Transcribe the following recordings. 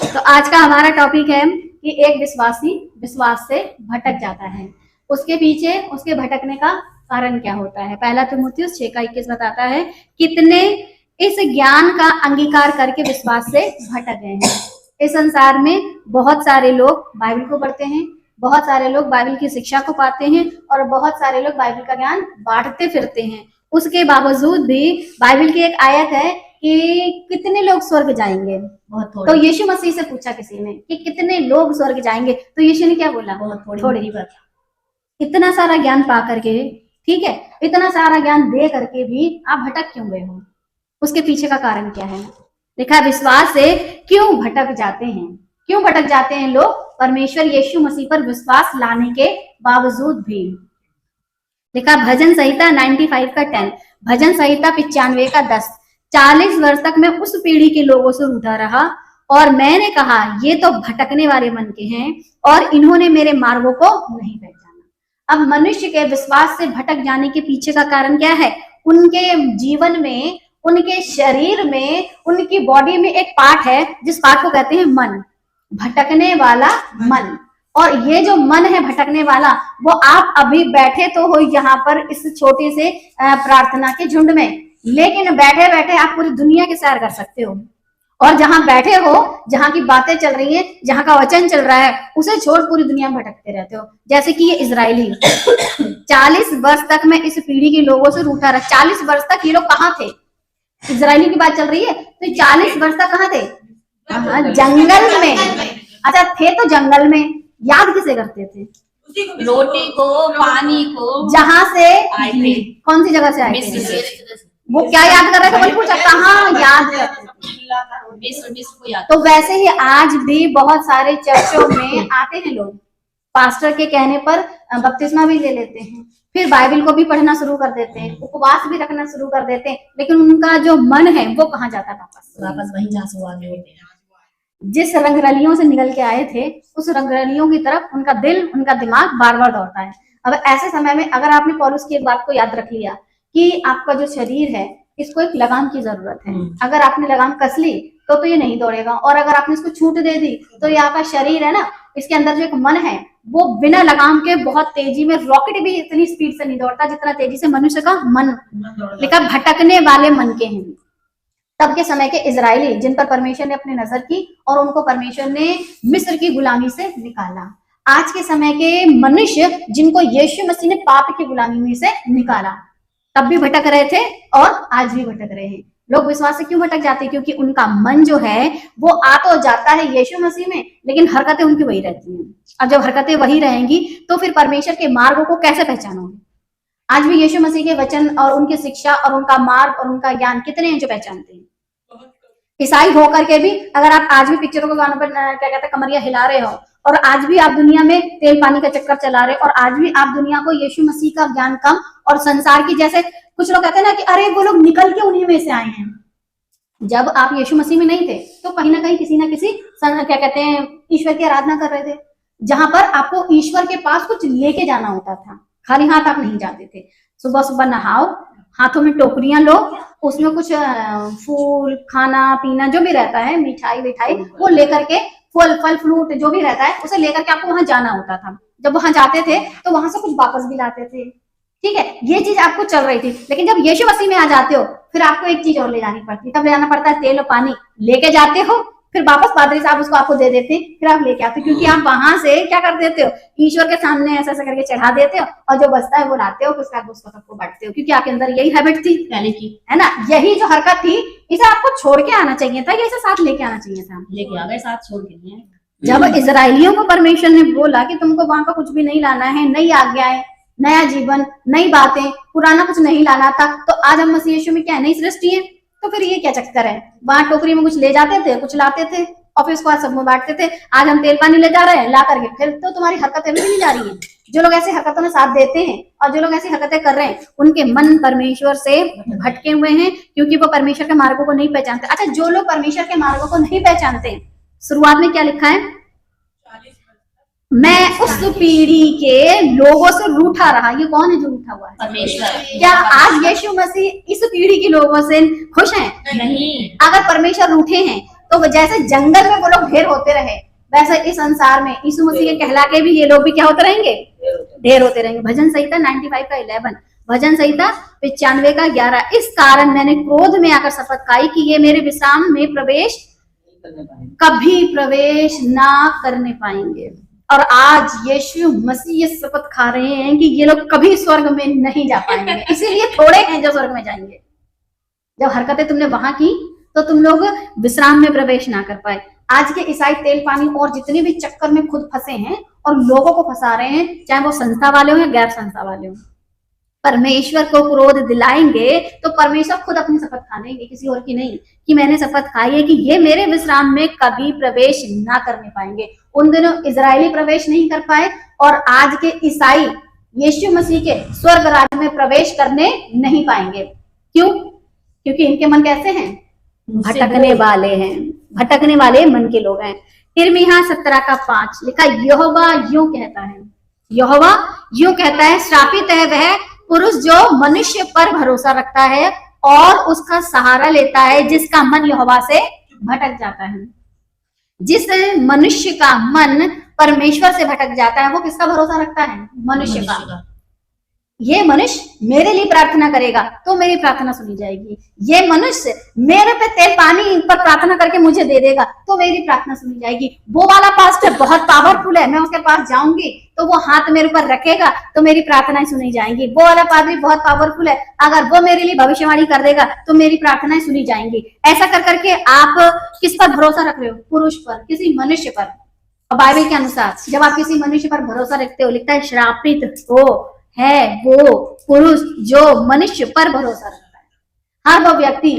तो आज का हमारा टॉपिक है कि एक विश्वासी विश्वास से भटक जाता है, उसके पीछे उसके भटकने का कारण क्या होता है। पहला तीमुथियुस 6:21 बताता है, कितने इस ज्ञान का अंगीकार करके विश्वास से भटक गए हैं। इस संसार में बहुत सारे लोग बाइबल को पढ़ते हैं, बहुत सारे लोग बाइबल की शिक्षा को पाते हैं और बहुत सारे लोग बाइबल का ज्ञान बांटते फिरते हैं। उसके बावजूद भी बाइबल की एक आयत है कि कितने लोग स्वर्ग जाएंगे। तो यीशु मसीह से पूछा किसी ने कि कितने लोग स्वर्ग जाएंगे, तो यीशु ने क्या बोला, बहुत थोड़े ही बात। इतना सारा ज्ञान पा करके, ठीक है, इतना सारा ज्ञान दे करके भी आप भटक क्यों गए हो, उसके पीछे का कारण क्या है। देखा, विश्वास से क्यों भटक जाते हैं, क्यों भटक जाते हैं लोग परमेश्वर यीशु मसीह पर विश्वास लाने के बावजूद भी। देखा, भजन संहिता 95:10, भजन संहिता 95:10, 40 वर्ष तक मैं उस पीढ़ी के लोगों से रूठा रहा और मैंने कहा ये तो भटकने वाले मन के हैं और इन्होंने मेरे मार्गों को नहीं पहचाना। अब मनुष्य के विश्वास से भटक जाने के पीछे का कारण क्या है, उनके जीवन में, उनके शरीर में, उनकी बॉडी में एक पार्ट है जिस पार्ट को कहते हैं मन, भटकने वाला मन। और ये जो मन है भटकने वाला, वो आप अभी बैठे तो हो यहाँ पर इस छोटे से प्रार्थना के झुंड में, लेकिन बैठे बैठे आप पूरी दुनिया की सैर कर सकते हो। और जहां बैठे हो, जहां की बातें चल रही है, जहां का वचन चल रहा है, उसे छोड़ पूरी दुनिया में भटकते रहते हो। जैसे कि ये इजरायली 40 वर्ष तक मैं इस पीढ़ी के लोगों से रूठा रहा। 40 वर्ष तक ये लोग कहाँ थे, इजरायली की बात चल रही है, तो 40 वर्ष तक कहाँ थे, जंगल में। अच्छा, थे तो जंगल में, याद किसे करते थे, रोटी को, पानी को, जहां से आए थे, कौन सी जगह से आए थे, वो क्या याद कर रहे थे, वही पूछा, कहाँ याद करते थे। तो वैसे ही आज भी बहुत सारे चर्चों में आते हैं लोग, पास्टर के कहने पर बपतिस्मा भी ले लेते हैं, फिर बाइबल को भी पढ़ना शुरू कर देते हैं, उपवास भी रखना शुरू कर देते हैं, लेकिन उनका जो मन है वो कहाँ जाता है, वापस वही जहाँ से आगे होते हैं। जिस रंगरलियों से निकल के आए थे, उस रंगरलियों की तरफ उनका दिल, उनका दिमाग बार बार दौड़ता है। अब ऐसे समय में अगर आपने पौलुस की एक बात को याद रख लिया कि आपका जो शरीर है इसको एक लगाम की जरूरत है, अगर आपने लगाम कस ली तो ये नहीं दौड़ेगा, और अगर आपने इसको छूट दे दी तो ये आपका शरीर है ना, इसके अंदर जो एक मन है वो बिना लगाम के बहुत तेजी में, रॉकेट भी इतनी स्पीड से नहीं दौड़ता जितना तेजी से मनुष्य का मन, लेकिन भटकने वाले मन के हैं। तब के समय के इजरायली जिन पर परमेश्वर ने अपनी नजर की और उनको परमेश्वर ने मिस्र की गुलामी से निकाला। आज के समय के मनुष्य जिनको यीशु मसीह ने पाप की गुलामी में से निकाला, तब भी भटक रहे थे और आज भी भटक रहे हैं। लोग विश्वास से क्यों भटक जाते हैं, क्योंकि उनका मन जो है वो आ तो जाता है यीशु मसीह में, लेकिन हरकतें उनकी वही रहती हैं। अब जब हरकतें वही रहेंगी तो फिर परमेश्वर के मार्गों को कैसे पहचानोगे। आज भी यीशु मसीह के वचन और उनकी शिक्षा और उनका मार्ग और उनका ज्ञान कितने हैं जो पहचानते हैं। ईसाई होकर के भी अगर आप आज भी पिक्चरों के गानों पर क्या कहते हैं कमरिया हिला रहे हो, और आज भी आप दुनिया में तेल पानी का चक्कर चला रहे हो, और आज भी आप दुनिया को यीशु मसीह का ज्ञान कम और संसार की, जैसे कुछ लोग कहते हैं ना कि अरे वो लोग निकल के उन्हीं में से आए हैं। जब आप यीशु मसीह में नहीं थे तो कहीं ना कहीं किसी ना किसी क्या कहते हैं ईश्वर की आराधना कर रहे थे, जहां पर आपको ईश्वर के पास कुछ लेके जाना होता था, खाली हाथ आप नहीं जाते थे। सुबह सुबह नहाओ, हाथों में टोकरियां लो, उसमें कुछ फूल, खाना पीना जो भी रहता है, मिठाई विठाई, वो लेकर के, फल फ्रूट जो भी रहता है उसे लेकर के आपको वहां जाना होता था। जब वहां जाते थे तो वहां से कुछ वापस भी लाते थे, ठीक है, ये चीज आपको चल रही थी। लेकिन जब यीशु मसीह में आ जाते हो फिर आपको एक चीज और ले जानी पड़ती है, तब ले जाना पड़ता है तेल और पानी, लेके जाते हो, फिर वापस पादरी साहब उसको आपको दे देते हैं, फिर आप लेके आते हो, क्योंकि आप वहां से क्या कर देते हो, ईश्वर के सामने ऐसा ऐसा करके चढ़ा देते हो, और जो बचता है वो लाते हो, उसका उसको सबको बांटते हो, क्योंकि आपके अंदर यही हैबिट थी पहले की, है ना, यही जो हरकत थी, इसे आपको छोड़ के आना चाहिए था, इसे साथ लेके आना चाहिए था, लेके आ गए साथ छोड़ के। जब इजराइलियों को परमेश्वर ने बोला कि तुमको वहां का कुछ भी नहीं लाना है, नई आज्ञाएं, नया जीवन, नई बातें, पुराना कुछ नहीं लाना था, तो आज हम मसीह यीशु में क्या है, नई सृष्टि है, तो फिर ये क्या चक्कर है। वहां टोकरी में कुछ ले जाते थे, कुछ लाते थे, और फिर उसको सब में बांटते थे। आज हम तेल पानी ले जा रहे हैं, ला करके फिर तो तुम्हारी हरकतें भी नहीं जा रही है। जो लोग ऐसी हरकतों में साथ देते हैं और जो लोग ऐसी हरकतें कर रहे हैं, उनके मन परमेश्वर से भटके हुए हैं, क्योंकि वो परमेश्वर के मार्गों को नहीं पहचानते। अच्छा, जो लोग परमेश्वर के मार्गों को नहीं पहचानते, शुरुआत में क्या लिखा है, मैं उस पीढ़ी के लोगों से रूठा रहा। ये कौन है जो रूठा हुआ है, परमेश्वर। क्या आज यीशु मसीह इस पीढ़ी के लोगों से खुश हैं? नहीं। अगर परमेश्वर रूठे हैं तो जैसे जंगल में वो लोग ढेर होते रहे, वैसे इस संसार में यीशु मसीह के कहला के भी ये लोग भी क्या होते रहेंगे, ढेर होते रहेंगे। भजन संहिता 95 का 11, भजन संहिता 95 का 11। इस कारण मैंने क्रोध में आकर शपथ खाई कि ये मेरे विश्राम में प्रवेश कभी प्रवेश ना करने पाएंगे। और आज यीशु मसीह ये शपथ खा रहे हैं कि ये लोग कभी स्वर्ग में नहीं जा पाएंगे, इसीलिए थोड़े हैं जो स्वर्ग में जाएंगे। जब हरकतें तुमने वहां की तो तुम लोग विश्राम में प्रवेश ना कर पाए। आज के ईसाई तेल पानी और जितने भी चक्कर में खुद फंसे हैं और लोगों को फंसा रहे हैं, चाहे वो संस्था वाले हो या गैर संस्था वाले हो, परमेश्वर को क्रोध दिलाएंगे तो परमेश्वर खुद अपनी शपथ खा लेंगे, किसी और की नहीं, कि मैंने शपथ खाई है कि ये मेरे विश्राम में कभी प्रवेश ना करने पाएंगे। उन दिनों इजरायली प्रवेश नहीं कर पाए और आज के ईसाई यीशु मसीह के स्वर्ग राज्य में प्रवेश करने नहीं पाएंगे। क्यों? क्योंकि इनके मन कैसे हैं, भटकने वाले हैं, भटकने वाले मन के लोग हैं। यिर्मयाह 17 का 5 लिखा, यहोवा यूं कहता है, यहोवा यूं कहता है, श्रापित है वह पुरुष जो मनुष्य पर भरोसा रखता है और उसका सहारा लेता है, जिसका मन यहोवा से भटक जाता है। जिस मनुष्य का मन परमेश्वर से भटक जाता है वो किसका भरोसा रखता है, मनुष्य का। ये मनुष्य मेरे लिए प्रार्थना करेगा तो मेरी प्रार्थना सुनी जाएगी, ये मनुष्य मेरे पे तेल पानी पर प्रार्थना करके मुझे दे देगा तो मेरी प्रार्थना सुनी जाएगी। वो वाला पास्टर बहुत पावरफुल है, मैं उसके पास जाऊंगी तो वो हाथ मेरे ऊपर रखेगा तो मेरी प्रार्थनाएं सुनी जाएंगी। वो वाला पादरी बहुत पावरफुल है, अगर वो मेरे लिए भविष्यवाणी कर देगा तो मेरी प्रार्थनाएं सुनी जाएंगी। ऐसा कर करके आप किस पर भरोसा रख रहे हो, पुरुष पर, किसी मनुष्य पर। और बाइबल के अनुसार जब आप किसी मनुष्य पर भरोसा रखते हो, लिखता है श्रापित हो है वो पुरुष जो मनुष्य पर भरोसा रखता है। हर वो व्यक्ति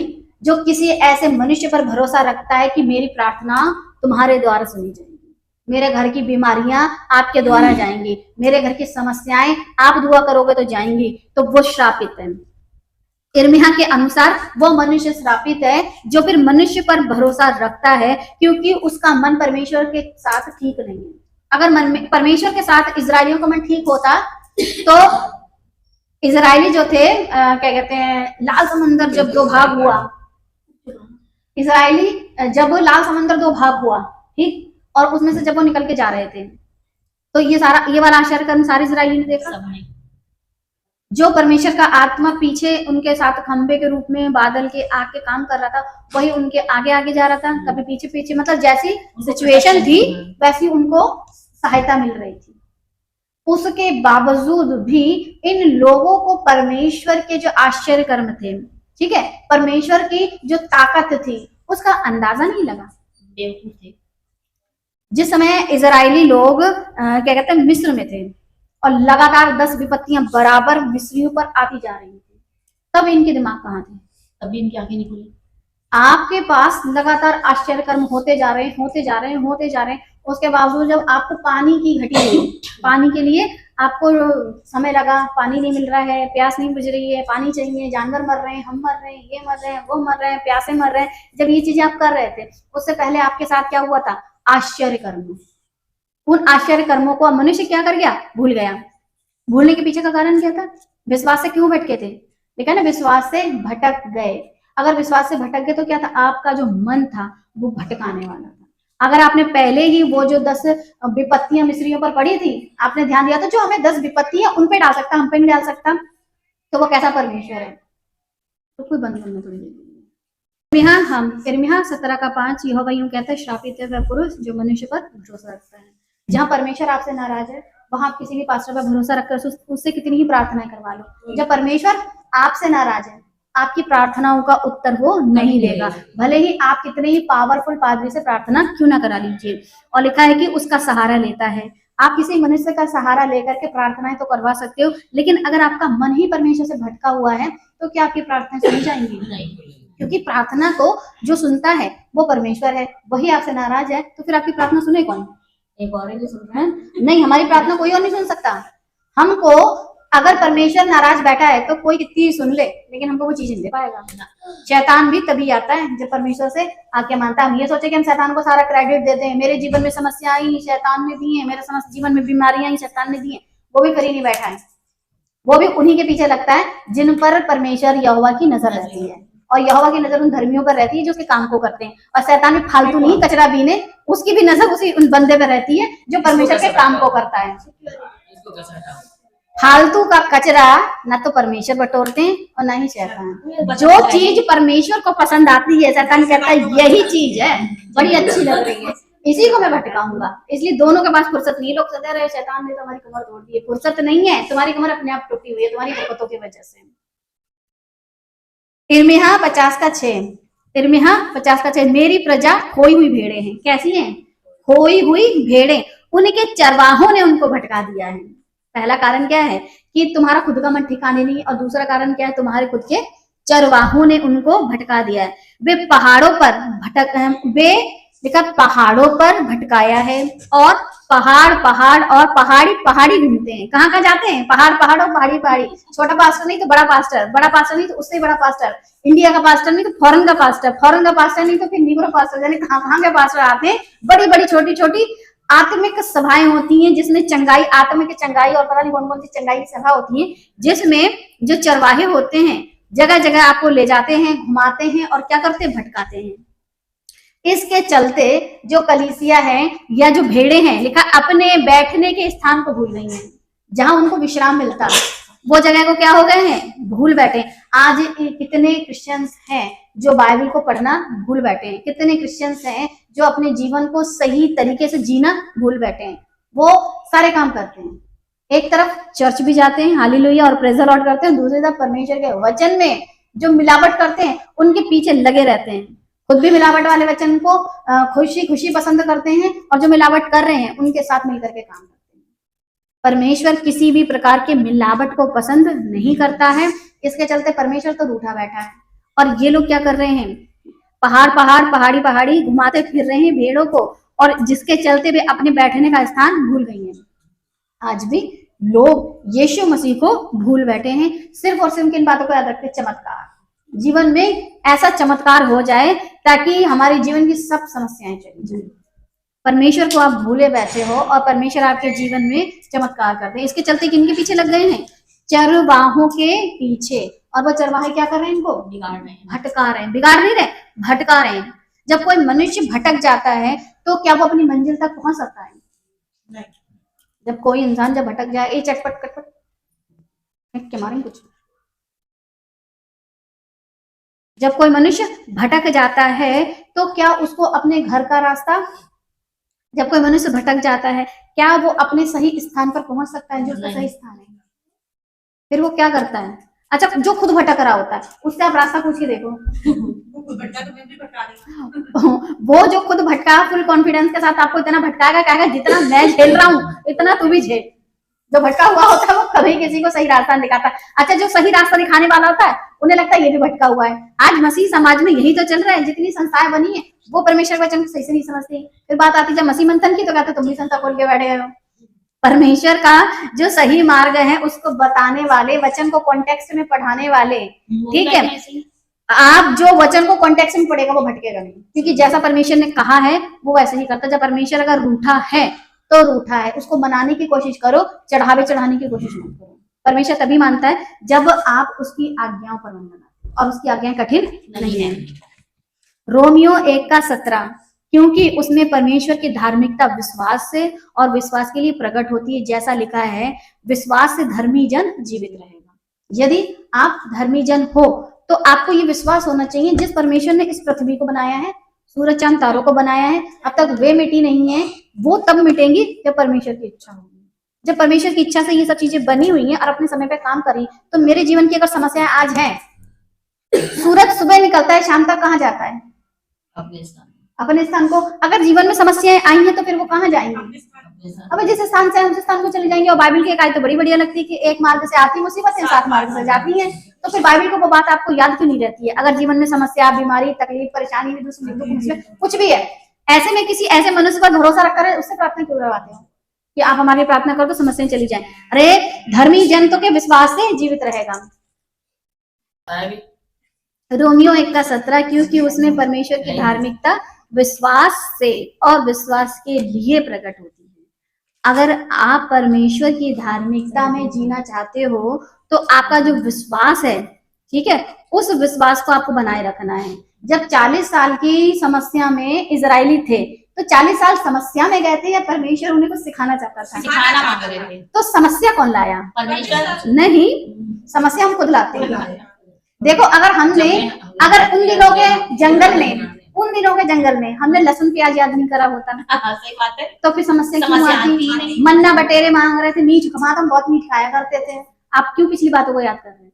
जो किसी ऐसे मनुष्य पर भरोसा रखता है कि मेरी प्रार्थना तुम्हारे द्वारा सुनी जाएगी, मेरे घर की बीमारियां आपके द्वारा जाएंगी, मेरे घर की समस्याएं आप दुआ करोगे तो जाएंगी, तो वो श्रापित है। यिर्मयाह के अनुसार वो मनुष्य श्रापित है जो फिर मनुष्य पर भरोसा रखता है, क्योंकि उसका मन परमेश्वर के साथ ठीक नहीं है। अगर मन में परमेश्वर के साथ इजरायलियों का मन ठीक होता तो इजरायली जो थे क्या कहते हैं, लाल समंदर जब दो भाग हुआ, इजरायली जब लाल समंदर दो भाग हुआ, ठीक, और उसमें से जब वो निकल के जा रहे थे तो ये वाला आश्चर्य कर्म सारे इजरायली ने देखा। जो परमेश्वर का आत्मा पीछे उनके साथ खंबे के रूप में बादल के आग के काम कर रहा था, वही उनके आगे आगे जा रहा था, कभी पीछे पीछे, मतलब जैसी सिचुएशन थी वैसी उनको सहायता मिल रही थी। उसके बावजूद भी इन लोगों को परमेश्वर के जो आश्चर्य कर्म थे, ठीक है, परमेश्वर की जो ताकत थी उसका अंदाजा नहीं लगा। जिस समय इजरायली लोग क्या कहते हैं मिस्र में थे और लगातार 10 विपत्तियां बराबर मिस्रियों पर आती जा रही थी, तब इनके दिमाग कहाँ थे, तभी इनकी आंखें नहीं खुली। आपके पास लगातार आश्चर्य कर्म होते जा रहे हैं, होते जा रहे हैं, होते जा रहे हैं, उसके बावजूद जब आपको पानी की घटी हुई, पानी के लिए आपको समय लगा, पानी नहीं मिल रहा है, प्यास नहीं बुझ रही है, पानी चाहिए, जानवर मर रहे हैं, हम मर रहे हैं, ये मर रहे हैं, वो मर रहे हैं, प्यासे मर रहे हैं, जब ये चीजें आप कर रहे थे उससे पहले आपके साथ क्या हुआ था, आश्चर्य कर्म। उन आश्चर्य कर्मों को मनुष्य क्या कर गया, भूल गया। भूलने के पीछे का कारण क्या था, विश्वास से क्यों भटके थे, देखा ना, विश्वास से भटक गए। अगर विश्वास से भटक गए तो क्या था, आपका जो मन था वो भटकाने वाला था। अगर आपने पहले ही वो जो 10 विपत्तियां मिस्रियों पर पड़ी थी, आपने ध्यान दिया तो जो हमें 10 विपत्तियां उन पे डाल सकता, हम पे नहीं डाल सकता, तो वो कैसा परमेश्वर है। तो कोई बंद करना थोड़ी देर। यिर्मयाह 17 का 5, यहोवा यूं कहता है, श्रापित है वह पुरुष जो मनुष्य पर भरोसा रखता है। जहाँ परमेश्वर आपसे नाराज है वहां आप किसी भी पास्टर पर भरोसा रखकर उससे कितनी ही प्रार्थनाएं करवा लो, जब परमेश्वर आपसे नाराज है आपकी प्रार्थनाओं का उत्तर वो नहीं देगा, भले ही आप कितने ही पावरफुल पादरी से प्रार्थना क्यों ना करा लीजिए। और लिखा है कि उसका सहारा लेता है। आप किसी मनुष्य का सहारा लेकर के प्रार्थनाएं तो करवा सकते हो, लेकिन अगर आपका मन ही परमेश्वर से भटका हुआ है तो क्या आपकी प्रार्थनाएं सुनी जाएंगी? नहीं, क्योंकि प्रार्थना को जो सुनता है वो परमेश्वर है, वही आपसे नाराज है, तो फिर आपकी प्रार्थना सुने कौन? एक और जो सुन रहा है, नहीं, हमारी प्रार्थना कोई और नहीं सुन सकता। हमको अगर परमेश्वर नाराज बैठा है तो कोई कितनी सुन ले, लेकिन हमको वो चीज नहीं दे पाएगा। शैतान भी तभी आता है जब परमेश्वर से आज्ञा मानता है। हम ये सोचे कि हम शैतान को सारा क्रेडिट देते हैं, मेरे जीवन में समस्या आई शैतान ने दी है, मेरे जीवन में बीमारियां आई शैतान ने दी है, वो भी फ्री नहीं बैठा है, वो भी उन्हीं के पीछे लगता है जिन पर परमेश्वर यहोवा की नजर रहती है। और यहोवा की नजर उन धर्मियों पर रहती है जो उसके काम को करते हैं। और शैतान भी फालतू नहीं कचरा बीने, उसकी भी नजर उसी उन बंदे पर रहती है जो परमेश्वर के काम को करता है। फालतू का कचरा ना तो परमेश्वर बटोरते हैं और ना ही शैतान। जो चीज परमेश्वर को पसंद आती है शैतान कहता है यही चीज है, बड़ी अच्छी लग रही है, इसी को मैं भटकाऊंगा। इसलिए दोनों के पास फुर्सत नहीं। लोग कहते रहे शैतान ने तो हमारी कमर तोड़ दी है, फुर्सत नहीं है, तुम्हारी कमर अपने आप टूटी हुई है तुम्हारी हरकतों की वजह से। यिर्मयाह 50:6, यिर्मयाह 50:6, मेरी प्रजा खोई हुई भेड़ें हैं। कैसी हैं? खोई हुई भेड़ें, उनके चरवाहों ने उनको भटका दिया है। पहला कारण क्या है कि तुम्हारा खुद का मन ठिकाने नहीं, और दूसरा कारण क्या है, तुम्हारे खुद के चरवाहों ने उनको भटका दिया है। वे पहाड़ों पर भटकाया है, और पहाड़ और पहाड़ी घूमते हैं। कहाँ कहाँ जाते हैं? पहाड़ और पहाड़ी। छोटा पास्टर नहीं तो बड़ा पास्टर नहीं तो उससे बड़ा पास्टर, इंडिया का पास्टर नहीं तो फॉरेन का पास्टर नहीं तो फिर निगरो पास्टर, यानी कहाँ के पास्टर आते हैं। बड़ी छोटी आत्मिक सभाएं होती हैं जिसमें आत्मिक चंगाई और पता नहीं कौन सी चंगाई की सभा होती है, जिसमें जो चरवाहे होते हैं जगह जगह आपको ले जाते हैं, घुमाते हैं और क्या करते हैं? भटकाते हैं। इसके चलते जो कलीसिया है या जो भेड़े हैं, लिखा अपने बैठने के स्थान को भूल गई हैं, जहां उनको विश्राम मिलता, वो जगह को क्या हो गए हैं? भूल बैठे। आज कितने क्रिश्चियंस हैं जो बाइबल को पढ़ना भूल बैठे हैं? कितने क्रिश्चियंस हैं जो अपने जीवन को सही तरीके से जीना भूल बैठे हैं? वो सारे काम करते हैं, एक तरफ चर्च भी जाते हैं, हालेलुया और प्रेज़ द लॉर्ड करते हैं, दूसरी तरफ परमेश्वर के वचन में जो मिलावट करते हैं उनके पीछे लगे रहते हैं। खुद भी मिलावट वाले वचन को खुशी पसंद करते हैं, और जो मिलावट कर रहे हैं उनके साथ मिलकर के काम करते हैं। परमेश्वर किसी भी प्रकार के मिलावट को पसंद नहीं करता है। इसके चलते परमेश्वर तो रूठा बैठा है, और ये लोग क्या कर रहे हैं? पहाड़ी घुमाते फिर रहे हैं भेड़ों को, और जिसके चलते वे अपने बैठने का स्थान भूल गई हैं। आज भी लोग यीशु मसीह को भूल बैठे हैं, सिर्फ और सिर्फ किन बातों को याद रखते? चमत्कार। जीवन में ऐसा चमत्कार हो जाए ताकि हमारे जीवन की सब समस्याएं चली जाए। परमेश्वर को आप भूले बैठे हो और परमेश्वर आपके जीवन में चमत्कार करते हैं। इसके चलते किनके पीछे लग गए हैं? चरवाहों के पीछे। और वो चरवाहे क्या कर रहे हैं? इनको बिगाड़ रहे हैं, भटका रहे हैं। बिगाड़ नहीं रहे, भटका रहे हैं। जब कोई मनुष्य भटक जाता है तो क्या वो अपनी मंजिल तक पहुंच सकता है? नहीं। जब कोई इंसान जब भटक जाए, ए चटपट कटपट क्या मारेंगे कुछ, जब कोई मनुष्य भटक जाता है तो क्या उसको अपने घर का रास्ता, जब कोई मनुष्य भटक जाता है क्या वो अपने सही स्थान पर पहुंच सकता है जो उसका सही स्थान है? फिर वो क्या करता है? अच्छा, जो खुद भटक रहा होता है उससे आप रास्ता पूछ के देखो। वो जो खुद भटका फुल कॉन्फिडेंस के साथ आपको इतना भटकाएगा, कहेगा जितना मैं झेल रहा हूँ इतना तू भी झेल। जो भटका हुआ होता है वो कभी किसी को सही रास्ता नहीं दिखाता। अच्छा, जो सही रास्ता दिखाने वाला होता है उन्हें लगता है ये भी भटका हुआ है। आज मसीह समाज में यही तो चल रहा है। जितनी संस्थाएं बनी है वो परमेश्वर के वचन को सही से नहीं समझती। फिर बात आती जब मसीह मंथन की तो कहते तुम भी संस्था खोल के बैठे हो। परमेश्वर का जो सही मार्ग है उसको बताने वाले, वचन को कॉन्टेक्स्ट में पढ़ाने वाले, ठीक है, आप जो वचन को कॉन्टेक्स्ट में पढ़ेगा वो भटकेगा नहीं, क्योंकि जैसा परमेश्वर ने कहा है वो वैसे ही करता। जब परमेश्वर अगर रूठा है तो रूठा है, उसको मनाने की कोशिश करो, चढ़ाने की कोशिश मत करो। परमेश्वर तभी मानता है जब आप उसकी आज्ञाओं पर मन बनाते, और उसकी आज्ञाएं कठिन नहीं है। रोमियो 1:17, क्योंकि उसमें परमेश्वर की धार्मिकता विश्वास से और विश्वास के लिए प्रकट होती है, जैसा लिखा है विश्वास से धर्मी जन जीवित रहेगा। यदि आप धर्मी जन हो तो आपको ये विश्वास होना चाहिए जिस परमेश्वर ने इस पृथ्वी को बनाया है, सूरज चांद तारों को बनाया है, अब तक वे मिटी नहीं है, वो तब मिटेंगी जब परमेश्वर की इच्छा होगी। जब परमेश्वर की इच्छा से ये सब चीजें बनी हुई हैं और अपने समय पे काम करी, तो मेरे जीवन की अगर समस्याएं आज हैं, सूरज सुबह निकलता है शाम तक कहाँ जाता है? अपने स्थान को। अगर जीवन में समस्याएं आई हैं तो फिर वो कहाँ जाएंगे? अब जिस स्थान से उस स्थान को चले जाएंगे। और बाइबल की एक आयत तो बड़ी बढ़िया लगती है कि एक मार्ग से आती मुसीबतें 7 मार्ग से जाती हैं। तो फिर बाइबल को वो बात आपको याद क्यों नहीं रहती है? अगर जीवन में समस्या, बीमारी, तकलीफ, परेशानी, कुछ भी है, ऐसे में किसी ऐसे मनुष्य पर भरोसा रखकर उससे प्रार्थना क्यों करवाते हो कि आप हमारी प्रार्थना करो तो समस्याएं चली जाए? अरे धर्मी जन तो के विश्वास से जीवित रहेगा। रोमियो 1:17, क्योंकि उसमें परमेश्वर की धार्मिकता विश्वास से और विश्वास के लिए प्रकट होती है। अगर आप परमेश्वर की धार्मिकता में जीना चाहते हो तो आपका जो विश्वास है, ठीक है, उस विश्वास को आपको बनाए रखना है। जब 40 साल की समस्या में इजरायली थे, तो 40 साल समस्या में गए थे या परमेश्वर उन्हें कुछ सिखाना चाहता था? सिखाना मांग रहे थे। तो समस्या कौन लाया? परमेश्वर नहीं, समस्या हम खुद लाते हैं। देखो, अगर उन दिनों के जंगल में हमने लहसुन प्याज याद नहीं करा होता, सही बात है, तो फिर समस्या क्यों आती? आती? मन्ना बटेरे मांग रहे थे, मीठ खा, हम बहुत मीठ खाया करते थे। आप क्यों पिछली बातों को याद कर रहे हैं?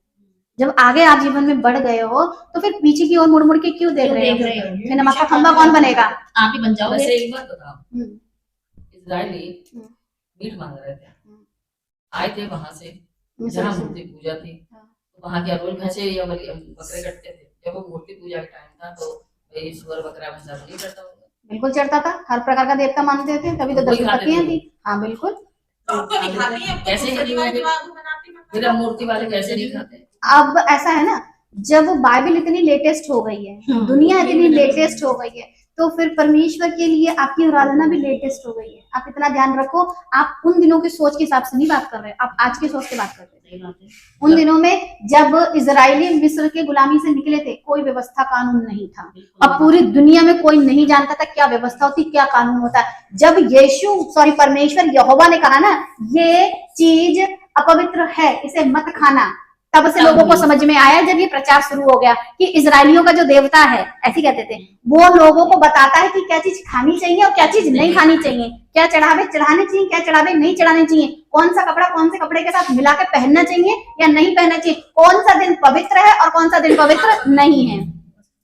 जब आगे आप जीवन में बढ़ गए हो, तो फिर पीछे की ओर मुड़ मुड़ के क्यों देख रहे हो? फिर नमक का खंबा कौन बनेगा? आप ही बन जाओगे। वैसे एक बात बताओ, इजरायली मीट मांग रहे थे, आए थे वहां से जहाँ मूर्ति पूजा थी, तो वहाँ क्या रोज भैंसे या बकरे कटते थे? जब वो मूर्ति पूजा का टाइम था, तो ईश्वर बकरा भैंसा नहीं करता होगा? बिल्कुल चढ़ता था, हर प्रकार का देवता मानते थे, तभी तो 10 पत्तियां थी। हाँ बिल्कुल। कैसे फिर मूर्ति वाले कैसे नहीं खाते? अब ऐसा है ना, जब बाइबल इतनी लेटेस्ट हो गई है, दुनिया इतनी लेटेस्ट हो गई है, तो फिर परमेश्वर के लिए आपकी आराधना भी लेटेस्ट हो गई है। आप इतना ध्यान रखो, आप उन दिनों की सोच के हिसाब से नहीं बात कर रहे, आप आज की सोच की बात कर रहे हैं। उन दिनों में जब इजरायली मिस्र के गुलामी से निकले थे, कोई व्यवस्था कानून नहीं था, और पूरी दुनिया में कोई नहीं जानता था क्या व्यवस्था होती, क्या कानून होता है। जब परमेश्वर यहोवा ने कहा ना, ये चीज अपवित्र है, इसे मत खाना, तब से लोगों को समझ में आया। जब ये प्रचार शुरू हो गया कि इजरायलियों का जो देवता है, ऐसे कहते थे, वो लोगों को बताता है कि क्या चीज खानी चाहिए और क्या चीज नहीं खानी चाहिए, क्या चढ़ावे चढ़ाने चाहिए, क्या चढ़ावे नहीं चढ़ाने चाहिए, कौन सा कपड़ा कौन से कपड़े के साथ मिला के पहनना चाहिए या नहीं पहनना चाहिए, कौन सा दिन पवित्र है और कौन सा दिन पवित्र नहीं है।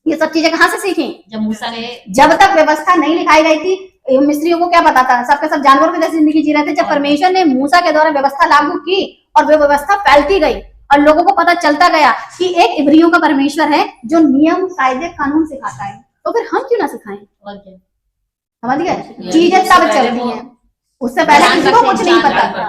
ये सब चीजें कहाँ से सीखी? जब मूसा ने, जब तक व्यवस्था नहीं लिखाई गई थी, मिस्रियों को क्या पता था? सबके सब जानवरों की जैसी जिंदगी जी रहे थे। जब परमेश्वर ने मूसा के द्वारा व्यवस्था लागू की और वो व्यवस्था फैलती गई और लोगों को पता चलता गया कि एक इब्रियों का परमेश्वर है जो नियम कायदे कानून सिखाता है, तो फिर हम क्यों ना सिखाएं? समझ गए? चीजें तब चलती हैं, उससे पहले किसी को कुछ नहीं पता था।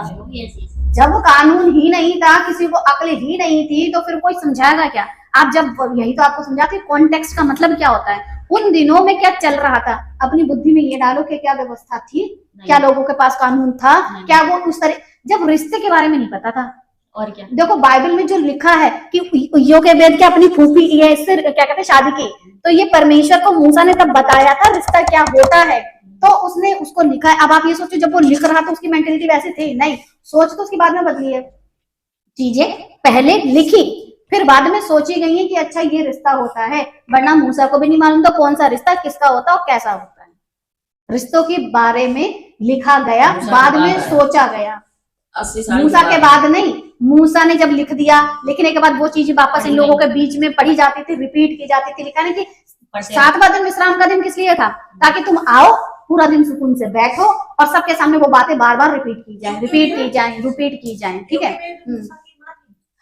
जब कानून ही नहीं था, किसी को अक्ल ही नहीं थी, तो फिर कोई समझाएगा क्या? आप जब, यही तो आपको समझाती, कॉन्टेक्स्ट का मतलब क्या होता है, उन दिनों में क्या चल रहा था, अपनी बुद्धि में ये डालो कि क्या व्यवस्था थी, क्या लोगों के पास कानून था, क्या वो उस तरह, जब रिश्ते के बारे में नहीं पता था। और क्या, देखो बाइबल में जो लिखा है कि योकेबेद के अपनी फूफी ये इससे क्या कहते हैं शादी की, तो ये परमेश्वर को मूसा ने तब बताया था रिश्ता क्या होता है, तो उसने उसको लिखा है। अब आप ये सोचो, जब वो लिख रहा था उसकी मेंटेलिटी वैसी थी नहीं, सोच तो उसकी बाद में बदली है। चीजें पहले लिखी, फिर बाद में सोची गई है कि अच्छा ये रिश्ता होता है, वरना मूसा को भी नहीं मालूम था कौन सा रिश्ता किसका होता है और कैसा होता है। रिश्तों के बारे में लिखा गया, बाद में सोचा गया, मूसा के बाद नहीं। मूसा ने जब लिख दिया, लिखने के बाद वो चीज वापस इन लोगों के बीच में पढ़ी जाती थी, रिपीट की जाती थी। लिखा नहीं कि 7वां दिन विश्राम का दिन किस लिए था? ताकि तुम आओ, पूरा दिन सुकून से बैठो और सबके सामने वो बातें बार बार रिपीट की जाए। ठीक है?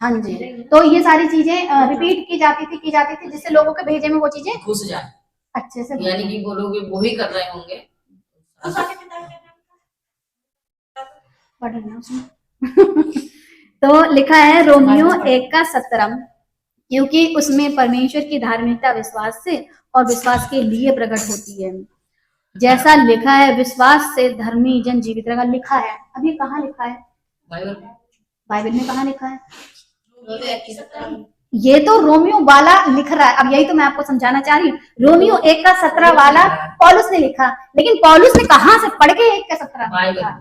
हाँ जी, तो ये सारी चीजें रिपीट की जाती थी जिससे लोगों के भेजे में वो चीजें घुस जाए अच्छे से, यानी कि वो लोग वो ही कर रहे होंगे। तो लिखा है रोमियो 1:17, क्योंकि उसमें परमेश्वर की धार्मिकता विश्वास से और विश्वास के लिए प्रकट होती है। जैसा लिखा है, विश्वास से धर्मी जन जीवित रहेगा। लिखा है, अब ये कहाँ लिखा है? बाइबल में कहाँ लिखा है? ये तो रोमियो वाला लिख रहा है। अब यही तो मैं आपको समझाना चाह रही हूँ। रोमियो 1:17 वाला पौलुस ने लिखा, लेकिन पौलुस ने कहाँ से पढ़ के 1:17 लिखा?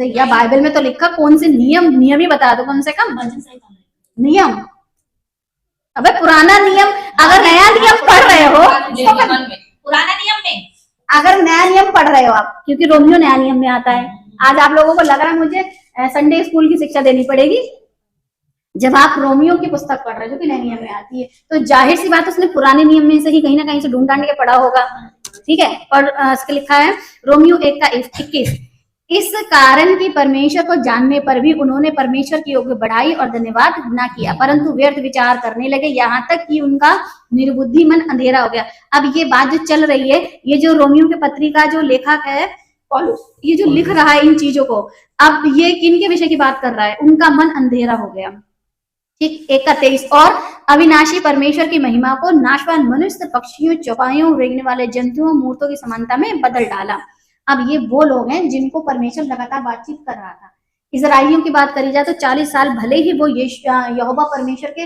या बाइबल में तो लिखा, कौन से नियम ही बता दो, कम से कम नियम। अबे पुराना नियम, अगर नया नियम पढ़ रहे हो, पुराना नियम में अगर नया नियम पढ़ रहे हो आप, क्योंकि रोमियो नया नियम में आता है। आज आप लोगों को लग रहा है मुझे संडे स्कूल की शिक्षा देनी पड़ेगी। जब आप रोमियो की पुस्तक पढ़ रहे हो जो कि नए नियम में आती है, तो जाहिर सी बात उसने पुराने नियम में से ही कहीं ना कहीं से ढूंढ ढांड के पढ़ा होगा। ठीक है? और इसके लिखा है रोमियो 1:21, इस कारण की परमेश्वर को जानने पर भी उन्होंने परमेश्वर की योग्य बढ़ाई और धन्यवाद न किया, परंतु व्यर्थ विचार करने लगे, यहाँ तक कि उनका निर्बुद्धि मन अंधेरा हो गया। अब ये बात जो चल रही है, ये जो रोमियो के पत्री का जो लेखक है पौलुस, ये जो लिख रहा है इन चीजों को, अब ये किन के विषय की बात कर रहा है? उनका मन अंधेरा हो गया। ठीक, 1:23, और अविनाशी परमेश्वर की महिमा को नाशवान मनुष्य, पक्षियों, चौपाइयों, रेंगने वाले जंतुओं, मूर्तों की समानता में बदल डाला। अब ये वो लोग हैं जिनको परमेश्वर लगातार बातचीत कर रहा था इजराइलियों की बात करी जाए तो 40 साल भले ही वो यहोवा परमेश्वर के